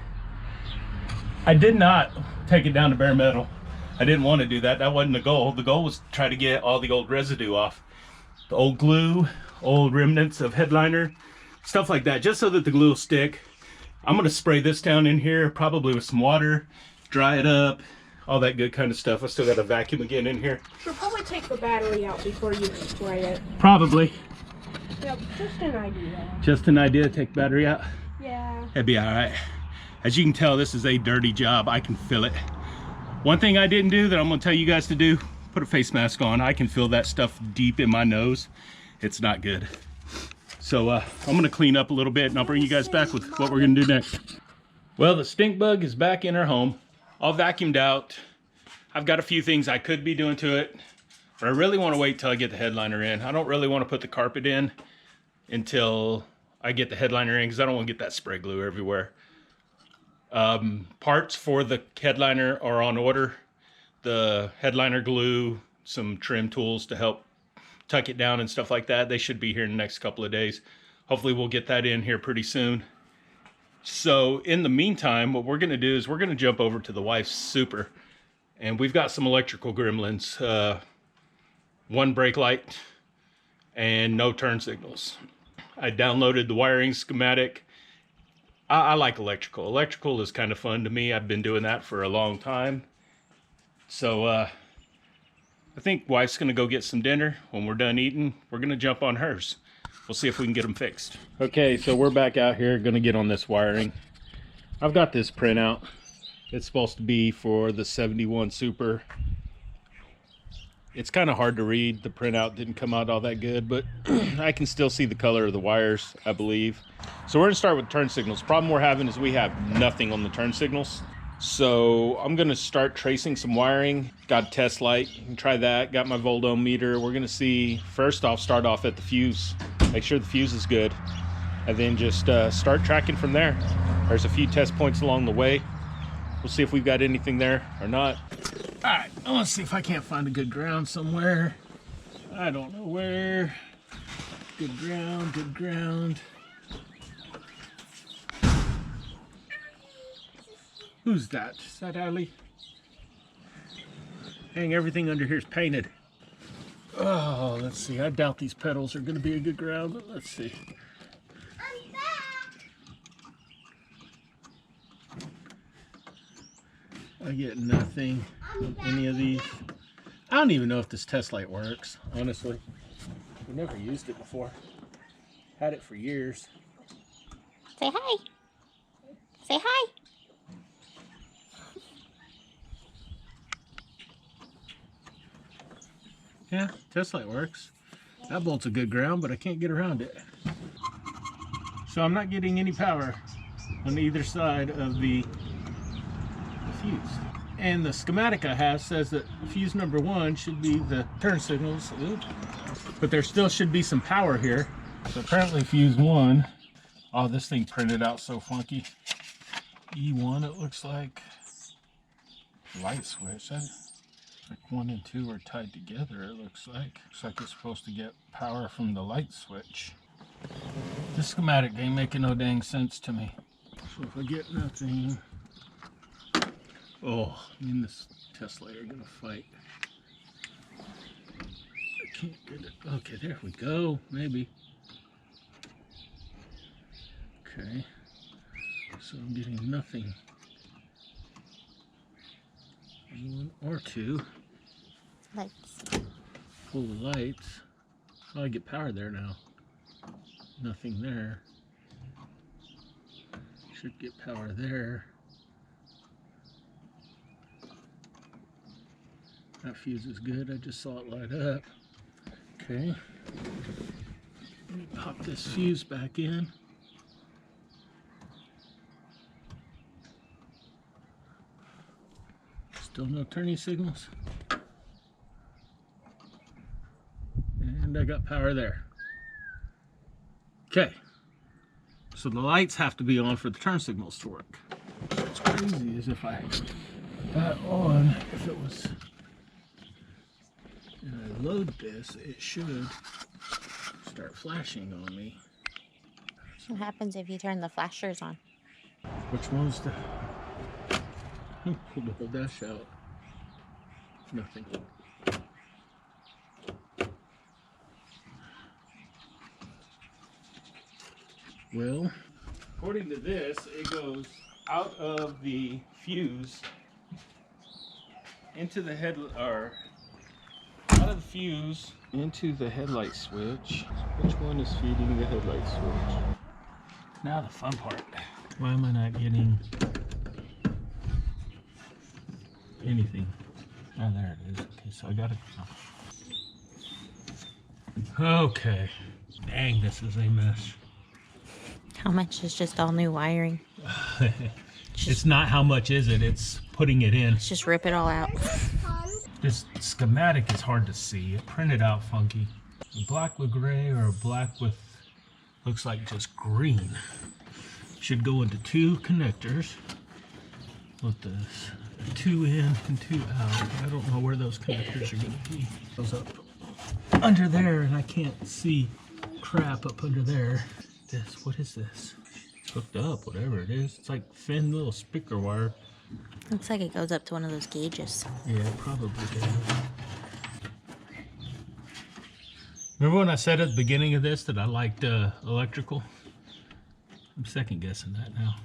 I did not take it down to bare metal. I didn't want to do that. That wasn't the goal. The goal was to try to get all the old residue off. The old glue, old remnants of headliner, stuff like that, just so that the glue will stick. I'm gonna spray this down in here, probably with some water, dry it up, all that good kind of stuff. I still got a vacuum again in here. You'll probably take the battery out before you spray it. Probably. Yep, just an idea. Just an idea to take the battery out? Yeah. That'd be all right. As you can tell, this is a dirty job. I can feel it. One thing I didn't do that I'm gonna tell you guys to do, put a face mask on. I can feel that stuff deep in my nose. It's not good. So I'm gonna clean up a little bit and I'll bring you guys back with what we're gonna do next. Well, the stink bug is back in our home. All vacuumed out. I've got a few things I could be doing to it, but I really want to wait till I get the headliner in. I don't really want to put the carpet in until I get the headliner in, because I don't want to get that spray glue everywhere. Parts for the headliner are on order. The headliner glue, some trim tools to help tuck it down and stuff like that. They should be here in the next couple of days. Hopefully we'll get that in here pretty soon. So in the meantime, what we're gonna do is we're gonna jump over to the wife's Super, and we've got some electrical gremlins. One brake light and no turn signals. I downloaded the wiring schematic. I like electrical. Electrical is kind of fun to me. I've been doing that for a long time. So I think wife's gonna go get some dinner. When we're done eating, we're gonna jump on hers. We'll see if we can get them fixed. Okay, so we're back out here, gonna get on this wiring. I've got this printout. It's supposed to be for the 71 Super. It's kind of hard to read. The printout didn't come out all that good, but I can still see the color of the wires, I believe. So we're gonna start with turn signals. Problem we're having is we have nothing on the turn signals. So I'm gonna start tracing some wiring. Got a test light, you can try that. Got my Voltohm meter. We're gonna see, first off, start off at the fuse. Make sure the fuse is good. And then just start tracking from there. There's a few test points along the way. We'll see if we've got anything there or not. All right, let's see if I can't find a good ground somewhere. I don't know where. Good ground, good ground. Who's that? Is that Allie? Dang, everything under here is painted. Oh, let's see. I doubt these pedals are going to be a good ground, but let's see. I'm back. I get nothing on any of these. I don't even know if this test light works, honestly. We never used it before. Had it for years. Say hi. Say hi. Yeah, test light works. That bolt's a good ground, but I can't get around it. So I'm not getting any power on either side of the fuse. And the schematic I have says that fuse number 1 should be the turn signals. Oops. But there still should be some power here. So apparently fuse 1, oh, this thing printed out so funky. E1 it looks like. Light switch. Like 1 and 2 are tied together, it looks like. Looks like it's supposed to get power from the light switch. This schematic ain't making no dang sense to me. So if I get nothing, oh, me and this Tesla are gonna fight. I can't get it. Okay, there we go. Maybe. Okay. So I'm getting nothing. One or two. Lights. Full of lights. Oh, I get power there now. Nothing there. Should get power there. That fuse is good. I just saw it light up. Okay. Let me pop this fuse back in. Still no turning signals. And I got power there. Okay. So the lights have to be on for the turn signals to work. What's crazy is if I put that on, if it was, and I load this, it should start flashing on me. What happens if you turn the flashers on? Which one's the, pull the whole dash out. Nothing. Well, according to this, it goes out of the fuse into the head, or out of the fuse into the headlight switch. Which one is feeding the headlight switch? Now the fun part. Why am I not getting anything? Oh, there it is. Okay, so I got it. Okay. Dang, this is a mess. How much is just all new wiring? It's not how much is it, it's putting it in. Let's just rip it all out. This schematic is hard to see. It printed out funky. A black with gray or a black with, looks like just green. Should go into two connectors. With this, 2 in and 2 out. I don't know where those connectors are gonna be. Goes up under there and I can't see crap up under there. This, what is this? It's hooked up, whatever it is. It's like thin little speaker wire. Looks like it goes up to one of those gauges. Yeah, it probably does. Remember when I said at the beginning of this that I liked electrical? I'm second guessing that now.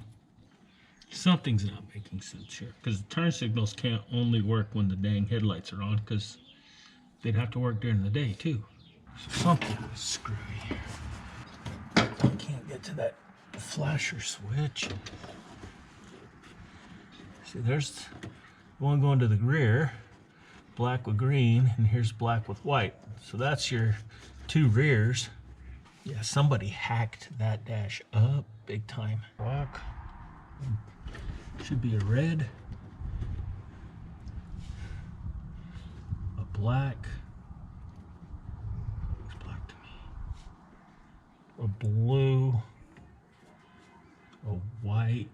Something's not making sense here. Because the turn signals can't only work when the dang headlights are on, because they'd have to work during the day too. So something is screwy. I can't get to that flasher switch. See, there's the one going to the rear, black with green, and here's black with white. So that's your two rears. Yeah, somebody hacked that dash up big time. Black. Should be a red. A black. Looks black to me. A blue. A white.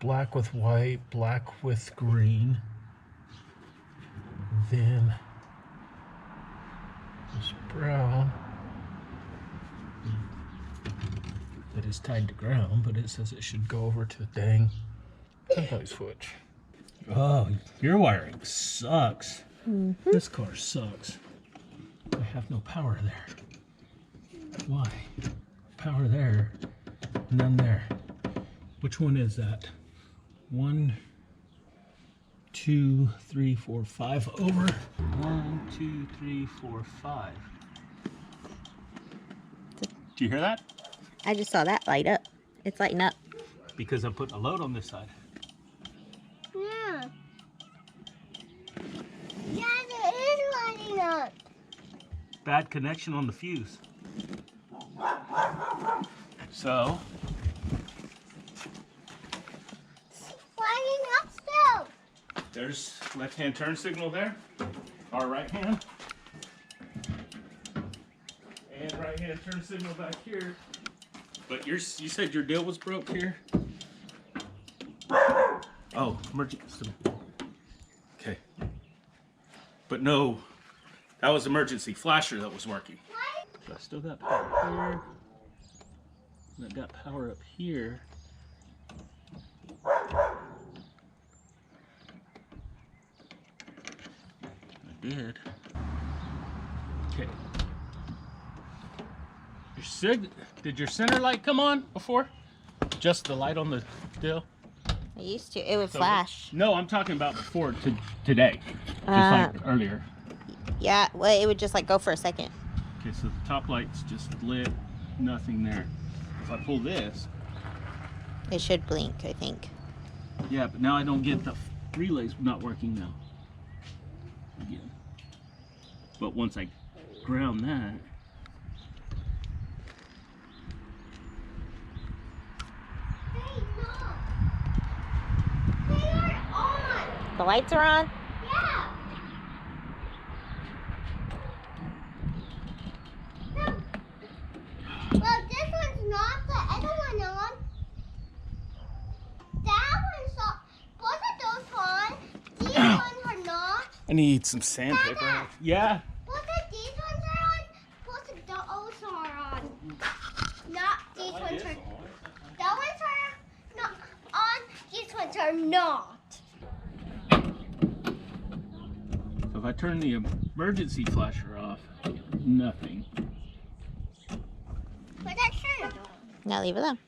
Black with white, black with green. Then this brown that is tied to ground, but it says it should go over to the dang headlight switch. Oh, your wiring sucks. This car sucks. I have no power there. Why? Power there, none there. Which one is that? 1, 2, 3, 4, 5 over. 1, 2, 3, 4, 5. Do you hear that? I just saw that light up. It's lighting up. Because I'm putting a load on this side. Yeah. Yeah, it is lighting up. Bad connection on the fuse. So, Lighting up still. there's left-hand turn signal there. Our right hand. And right-hand turn signal back here. But you said your deal was broke here? Oh, emergency. Okay. But no, that was emergency flasher that was working. So I still got power here. And I've got power up here. I did. Okay. Did your center light come on before? Just the light on the dial? I used to. It would So- flash. No, I'm talking about before today. Just like earlier. Yeah, well, it would just like go for a second. Okay, so the top light's just lit, nothing there. If I pull this, It should blink, I think. yeah, but now I don't get the relays not working now. Again. But once I ground that, Hey, no. They are on. The lights are on. Yeah. No. Well, this one's not. The other one on. That one's on. Both of those on. These ones are not. I need some sandpaper. Dada. Yeah. Both of these ones are on. Both of those are on. Not these ones are. That ones are not on. These ones are not. So if I turn the emergency flasher off, nothing. But that's true. Now leave it alone.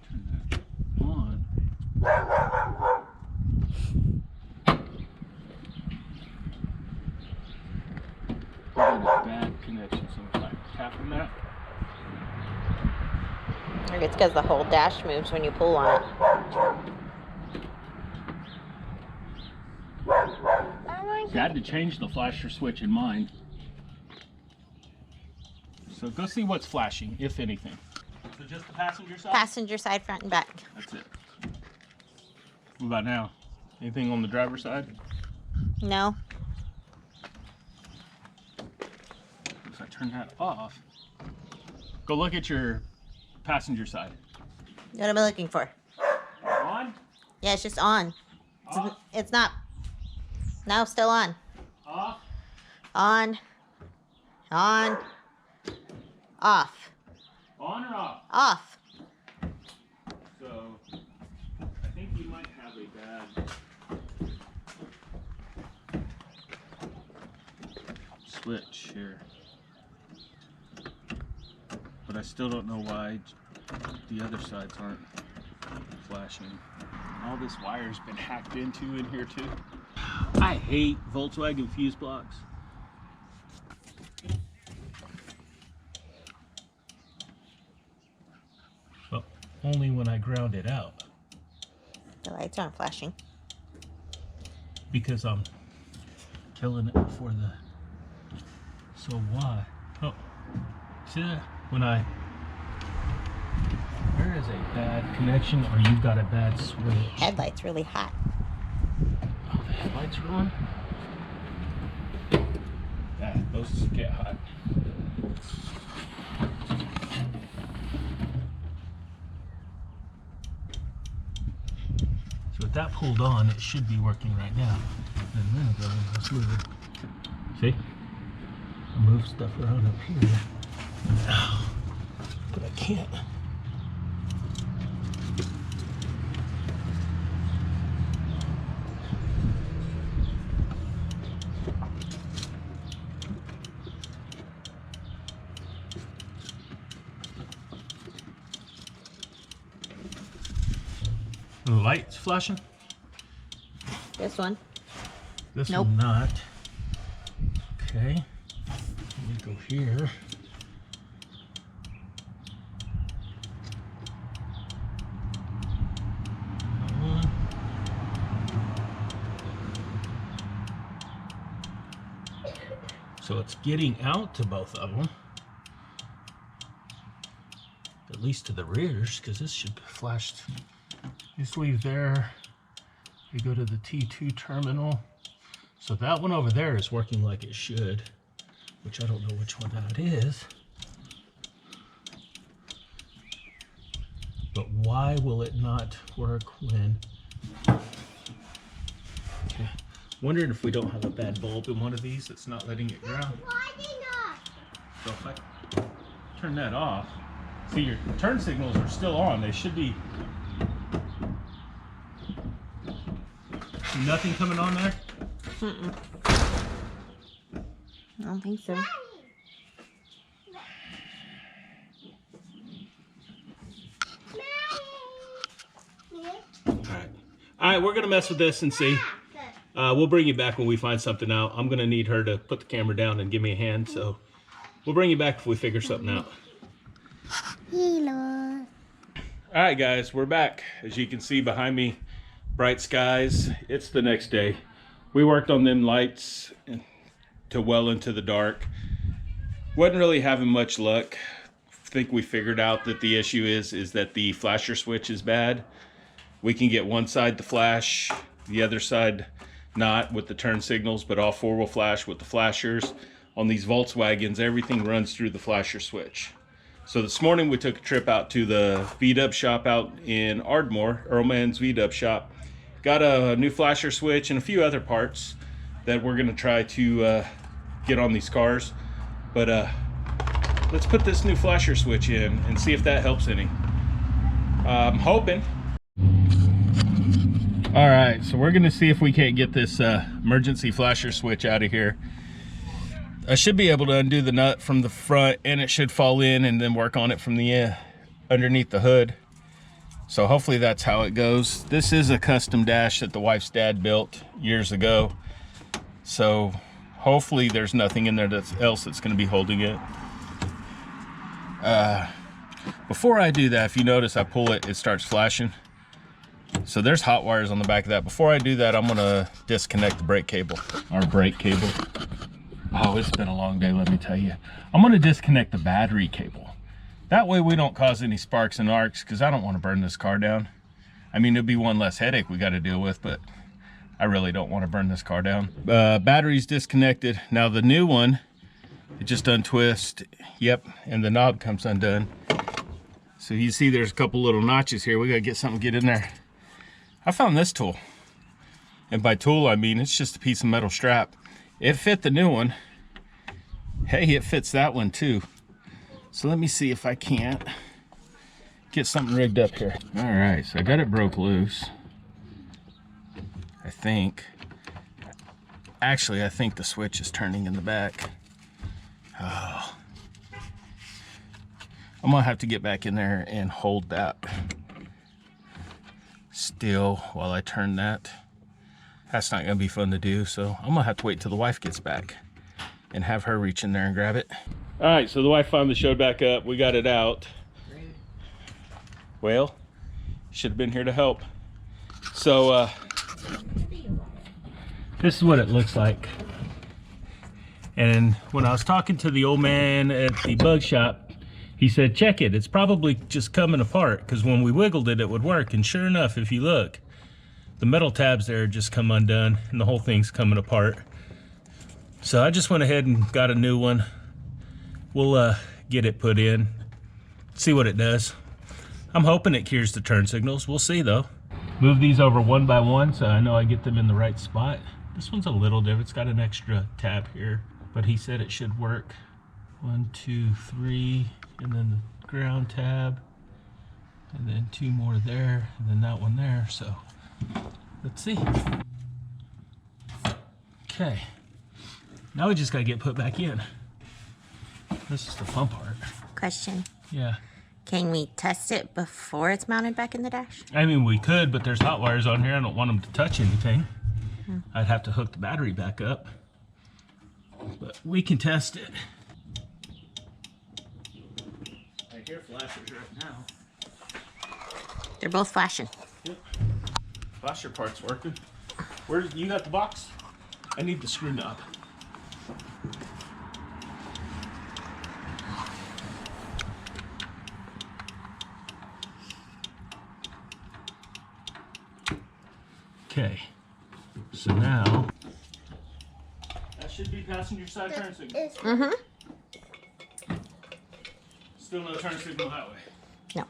Turn that on. I got a bad connection, so if I tap on that, Or it's because the whole dash moves when you pull on it. I had to change the flasher switch in mine. So go see what's flashing, if anything. So just the passenger side? Passenger side, front and back. That's it. What about now? Anything on the driver's side? No. If I turn that off, go look at your passenger side. What am I looking for? On? Yeah, it's just on. Off? It's not. No, still on. Off? On. On. Off. On or off? Off. So, I think you might have a bad switch here. But I still don't know why the other sides aren't flashing. All this wire's been hacked into in here too. I hate Volkswagen fuse blocks. But only when I ground it out. The lights aren't flashing. Because I'm killing it before the. So why? Oh, see that? When I. There is a bad connection, or you've got a bad switch. Headlight's really hot. Oh, the headlights are on. Yeah, those get hot. So with that pulled on, it should be working right now. And a minute ago, let's move it. See? I move stuff around up here. But I can't. The light's flashing? This one. This Nope. one not. Okay. Let me go here. That one. So it's getting out to both of them. At least to the rears, because this should flash. Just leave there. You go to the T2 terminal. So that one over there is working like it should, which I don't know which one that is. But why will it not work when? Okay. Wondering if we don't have a bad bulb in one of these that's not letting it ground. Why did not? So if I turn that off, see your turn signals are still on. They should be. Nothing coming on there? Mm-mm. I don't think so. All right, we're gonna mess with this and see. We'll bring you back when we find something out. I'm gonna need her to put the camera down and give me a hand, so we'll bring you back if we figure something out. Hello. All right, guys, we're back. As you can see behind me, bright skies. It's the next day. We worked on them lights to well into the dark. Wasn't really having much luck. Think we figured out that the issue is that the flasher switch is bad. We can get one side to flash, the other side not with the turn signals, but all four will flash with the flashers. On these Volkswagens, everything runs through the flasher switch. So this morning we took a trip out to the VW shop out in Ardmore, Earlman's VW shop. Got a new flasher switch and a few other parts that we're gonna try to get on these cars. But let's put this new flasher switch in and see if that helps any. I'm hoping. All right, so we're gonna see if we can't get this emergency flasher switch out of here. I should be able to undo the nut from the front and it should fall in and then work on it from the underneath the hood. So hopefully that's how it goes. This is a custom dash that the wife's dad built years ago. So hopefully there's nothing in there else that's gonna be holding it. Before I do that, if you notice I pull it, it starts flashing. So there's hot wires on the back of that. Before I do that, I'm gonna disconnect the brake cable, our brake cable. Oh, it's been a long day, let me tell you. I'm gonna disconnect the battery cable. That way we don't cause any sparks and arcs, because I don't want to burn this car down. I mean, it'll be one less headache we got to deal with, but I really don't want to burn this car down. Battery's disconnected. Now the new one, it just untwists. Yep, and the knob comes undone. So you see there's a couple little notches here. We got to get something to get in there. I found this tool. And by tool, I mean it's just a piece of metal strap. It fit the new one. Hey, it fits that one too. So let me see if I can't get something rigged up here. All right, so I got it broke loose. I think. Actually, I think the switch is turning in the back. Oh. I'm gonna have to get back in there and hold that still while I turn that. That's not gonna be fun to do, so I'm gonna have to wait till the wife gets back and have her reach in there and grab it. All right, so the wife finally showed back up. We got it out. Well, should have been here to help. So this is what it looks like. And when I was talking to the old man at the bug shop, he said, check it, it's probably just coming apart, because when we wiggled it, it would work. And sure enough, if you look, the metal tabs there just come undone and the whole thing's coming apart. So I just went ahead and got a new one. We'll get it put in, see what it does. I'm hoping it cures the turn signals. We'll see though. Move these over one by one so I know I get them in the right spot. This one's a little different. It's got an extra tab here, but he said it should work. 1, 2, 3, and then the ground tab, and then 2 more there, and then that one there. So let's see. Okay, now we just gotta get put back in. This is the fun part. Question. Yeah. Can we test it before it's mounted back in the dash? I mean, we could, but there's hot wires on here. I don't want them to touch anything. I'd have to hook the battery back up. But we can test it. I hear flashers right now. They're both flashing. Yep. Flasher part's working. Where's you got the box? I need the screw knob. Okay, so now that should be passenger side turn signal. Mm-hmm. Still no turn signal that way. No.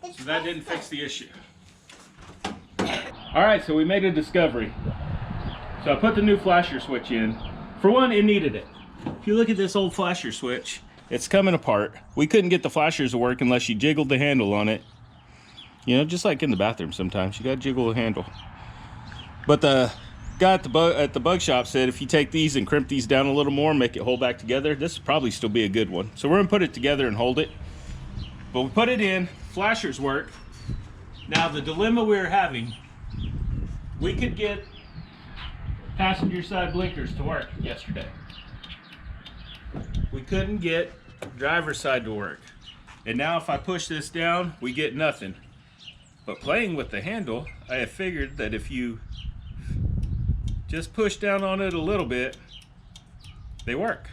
The So that didn't fix the issue. All right, so we made a discovery. So I put the new flasher switch in. For one, it needed it. If you look at this old flasher switch, it's coming apart. We couldn't get the flashers to work unless you jiggled the handle on it. You know, just like in the bathroom sometimes, you gotta jiggle the handle. But the guy at the bug shop said if you take these and crimp these down a little more, make it hold back together, this would probably still be a good one. So we're gonna put it together and hold it. But we put it in, flashers work. Now the dilemma we were having, we could get passenger side blinkers to work yesterday. We couldn't get driver's side to work. And now if I push this down, we get nothing. But playing with the handle, I have figured that if you just push down on it a little bit, they work.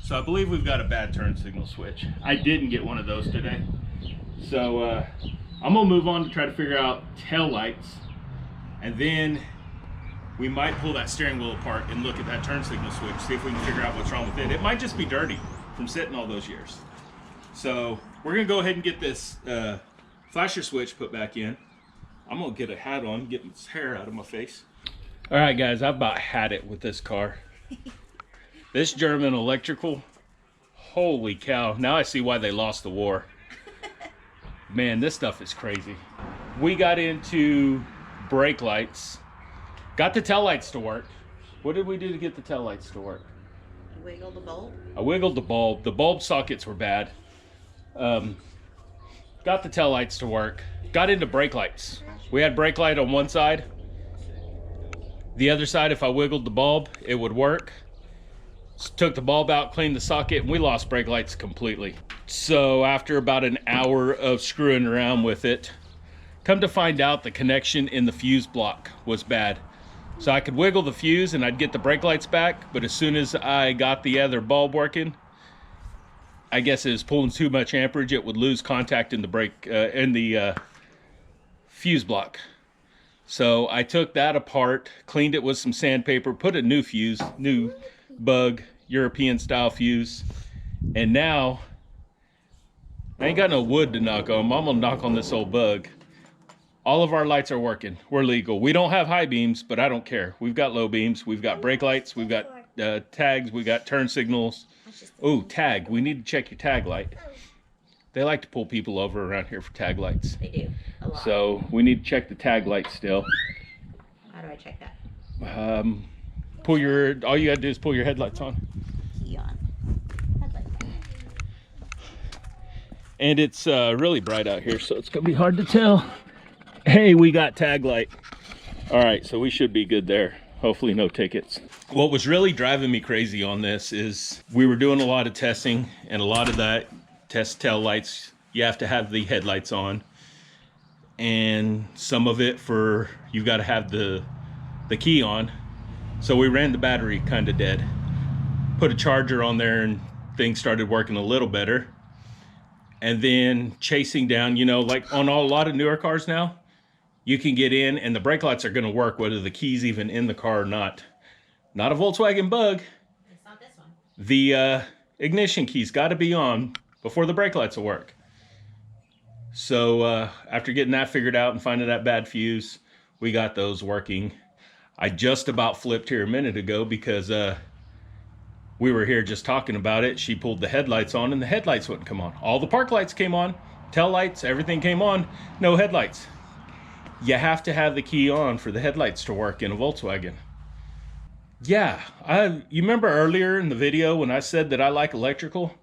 So I believe we've got a bad turn signal switch. I didn't get one of those today. So I'm gonna move on to try to figure out tail lights, and then we might pull that steering wheel apart and look at that turn signal switch, see if we can figure out what's wrong with it. It might just be dirty from sitting all those years. So we're gonna go ahead and get this flasher switch put back in. I'm gonna get a hat on, get this hair out of my face. All right, guys, I've about had it with this car. This German electrical, holy cow. Now I see why they lost the war. Man, this stuff is crazy. We got into brake lights, got the tail lights to work. What did we do to get the tail lights to work? Wiggle the bulb. I wiggled the bulb. The bulb sockets were bad. Got the tail lights to work. Got into brake lights. We had brake light on one side. The other side, if I wiggled the bulb, it would work. Took the bulb out, cleaned the socket, and we lost brake lights completely. So after about an hour of screwing around with it, come to find out the connection in the fuse block was bad. So I could wiggle the fuse and I'd get the brake lights back, but as soon as I got the other bulb working, I guess it was pulling too much amperage, it would lose contact in the brake, fuse block. So I took that apart, cleaned it with some sandpaper, put a new fuse, new Bug European style fuse, and now I ain't got no wood to knock on. I'm gonna knock on this old Bug. All of our lights are working. We're legal. We don't have high beams, but I don't care. We've got low beams. We've got brake lights. We've got tags. We got turn signals. Oh, tag. We need to check your tag light. They like to pull people over around here for tag lights. They do, a lot. So we need to check the tag light still. How do I check that? Pull your, all you gotta do is pull your headlights on. Key on. Headlight. And it's really bright out here, so it's gonna be hard to tell. Hey, we got tag light. All right, so we should be good there. Hopefully no tickets. What was really driving me crazy on this is we were doing a lot of testing, and a lot of that test tail lights, you have to have the headlights on. And some of it for, you gotta have the key on. So we ran the battery kind of dead. Put a charger on there and things started working a little better. And then chasing down, you know, like on a lot of newer cars now, you can get in and the brake lights are gonna work whether the key's even in the car or not. Not a Volkswagen Bug. It's not this one. The ignition key's gotta be on before the brake lights will work. So after getting that figured out and finding that bad fuse, we got those working. I just about flipped here a minute ago because we were here just talking about it. She pulled the headlights on and the headlights wouldn't come on. All the park lights came on, tail lights, everything came on, no headlights. You have to have the key on for the headlights to work in a Volkswagen. Yeah, you remember earlier in the video when I said that I like electrical?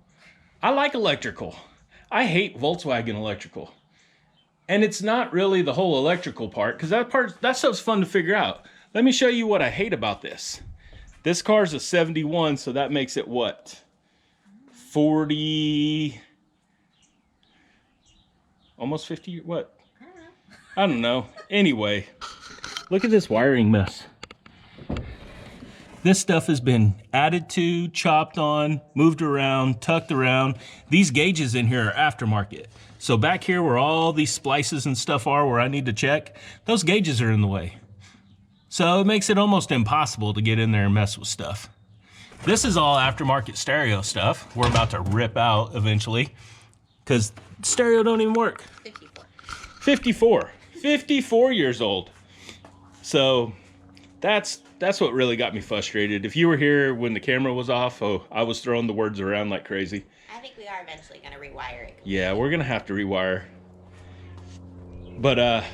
I like electrical. I hate Volkswagen electrical. And it's not really the whole electrical part, because that stuff's fun to figure out. Let me show you what I hate about this. This car's a 71, so that makes it what? 40, almost 50, what? I don't know. Anyway, look at this wiring mess. This stuff has been added to, chopped on, moved around, tucked around. These gauges in here are aftermarket. So back here where all these splices and stuff are where I need to check, those gauges are in the way. So it makes it almost impossible to get in there and mess with stuff. This is all aftermarket stereo stuff we're about to rip out eventually, because stereo don't even work. 54. 54 years old. So that's what really got me frustrated. If you were here when the camera was off, I was throwing the words around like crazy. I think we are eventually going to rewire it. Yeah, we're gonna have to rewire. But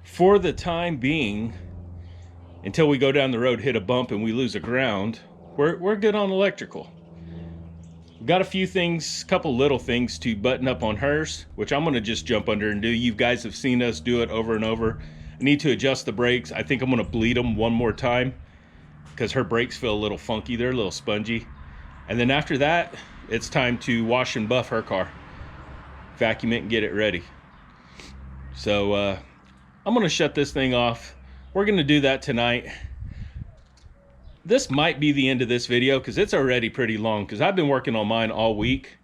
for the time being, until we go down the road, hit a bump, and we lose the ground, we're good on electrical. We've got a few things, couple little things to button up on hers, which I'm gonna just jump under and do. You guys have seen us do it over and over. I need to adjust the brakes. I think I'm gonna bleed them one more time because her brakes feel a little funky. They're a little spongy. And then after that, it's time to wash and buff her car. Vacuum it and get it ready. So I'm gonna shut this thing off. We're gonna do that tonight. This might be the end of this video because it's already pretty long, because I've been working on mine all week.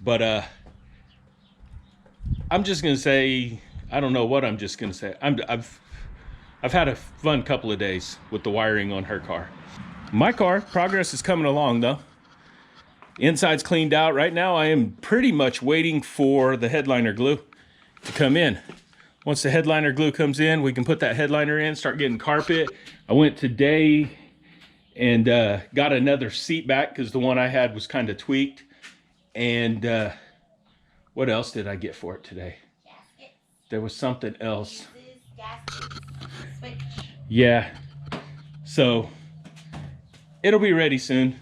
But I'm just gonna say, I don't know what I'm just gonna say. I've had a fun couple of days with the wiring on her car. My car, progress is coming along though. Inside's cleaned out. Right now I am pretty much waiting for the headliner glue to come in. Once the headliner glue comes in, we can put that headliner in, start getting carpet. I went today and got another seat back because the one I had was kind of tweaked. And what else did I get for it today? Gasket. There was something else. Gasket. Switch. Yeah. So it'll be ready soon.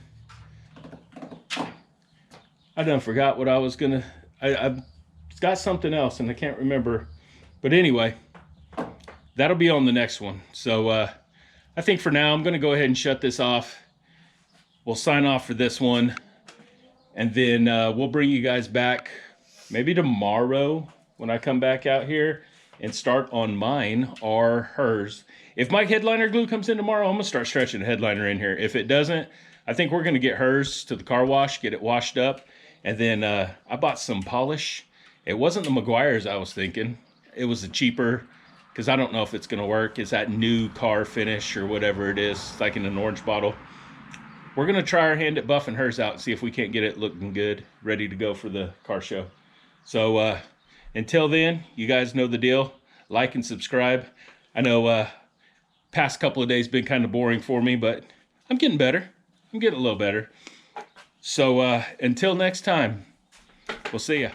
I done forgot what I was gonna. I've got something else and I can't remember. But anyway, that'll be on the next one. So I think for now I'm gonna go ahead and shut this off. We'll sign off for this one, and then we'll bring you guys back maybe tomorrow when I come back out here and start on mine or hers. If my headliner glue comes in tomorrow, I'm gonna start stretching the headliner in here. If it doesn't, I think we're gonna get hers to the car wash, get it washed up. And then I bought some polish. It wasn't the Meguiar's I was thinking. It was a cheaper, because I don't know if it's going to work. It's that new car finish or whatever it is. It's like in an orange bottle. We're going to try our hand at buffing hers out and see if we can't get it looking good, ready to go for the car show. So until then, you guys know the deal. Like and subscribe. I know past couple of days been kind of boring for me, but I'm getting better. I'm getting a little better. So until next time, we'll see ya.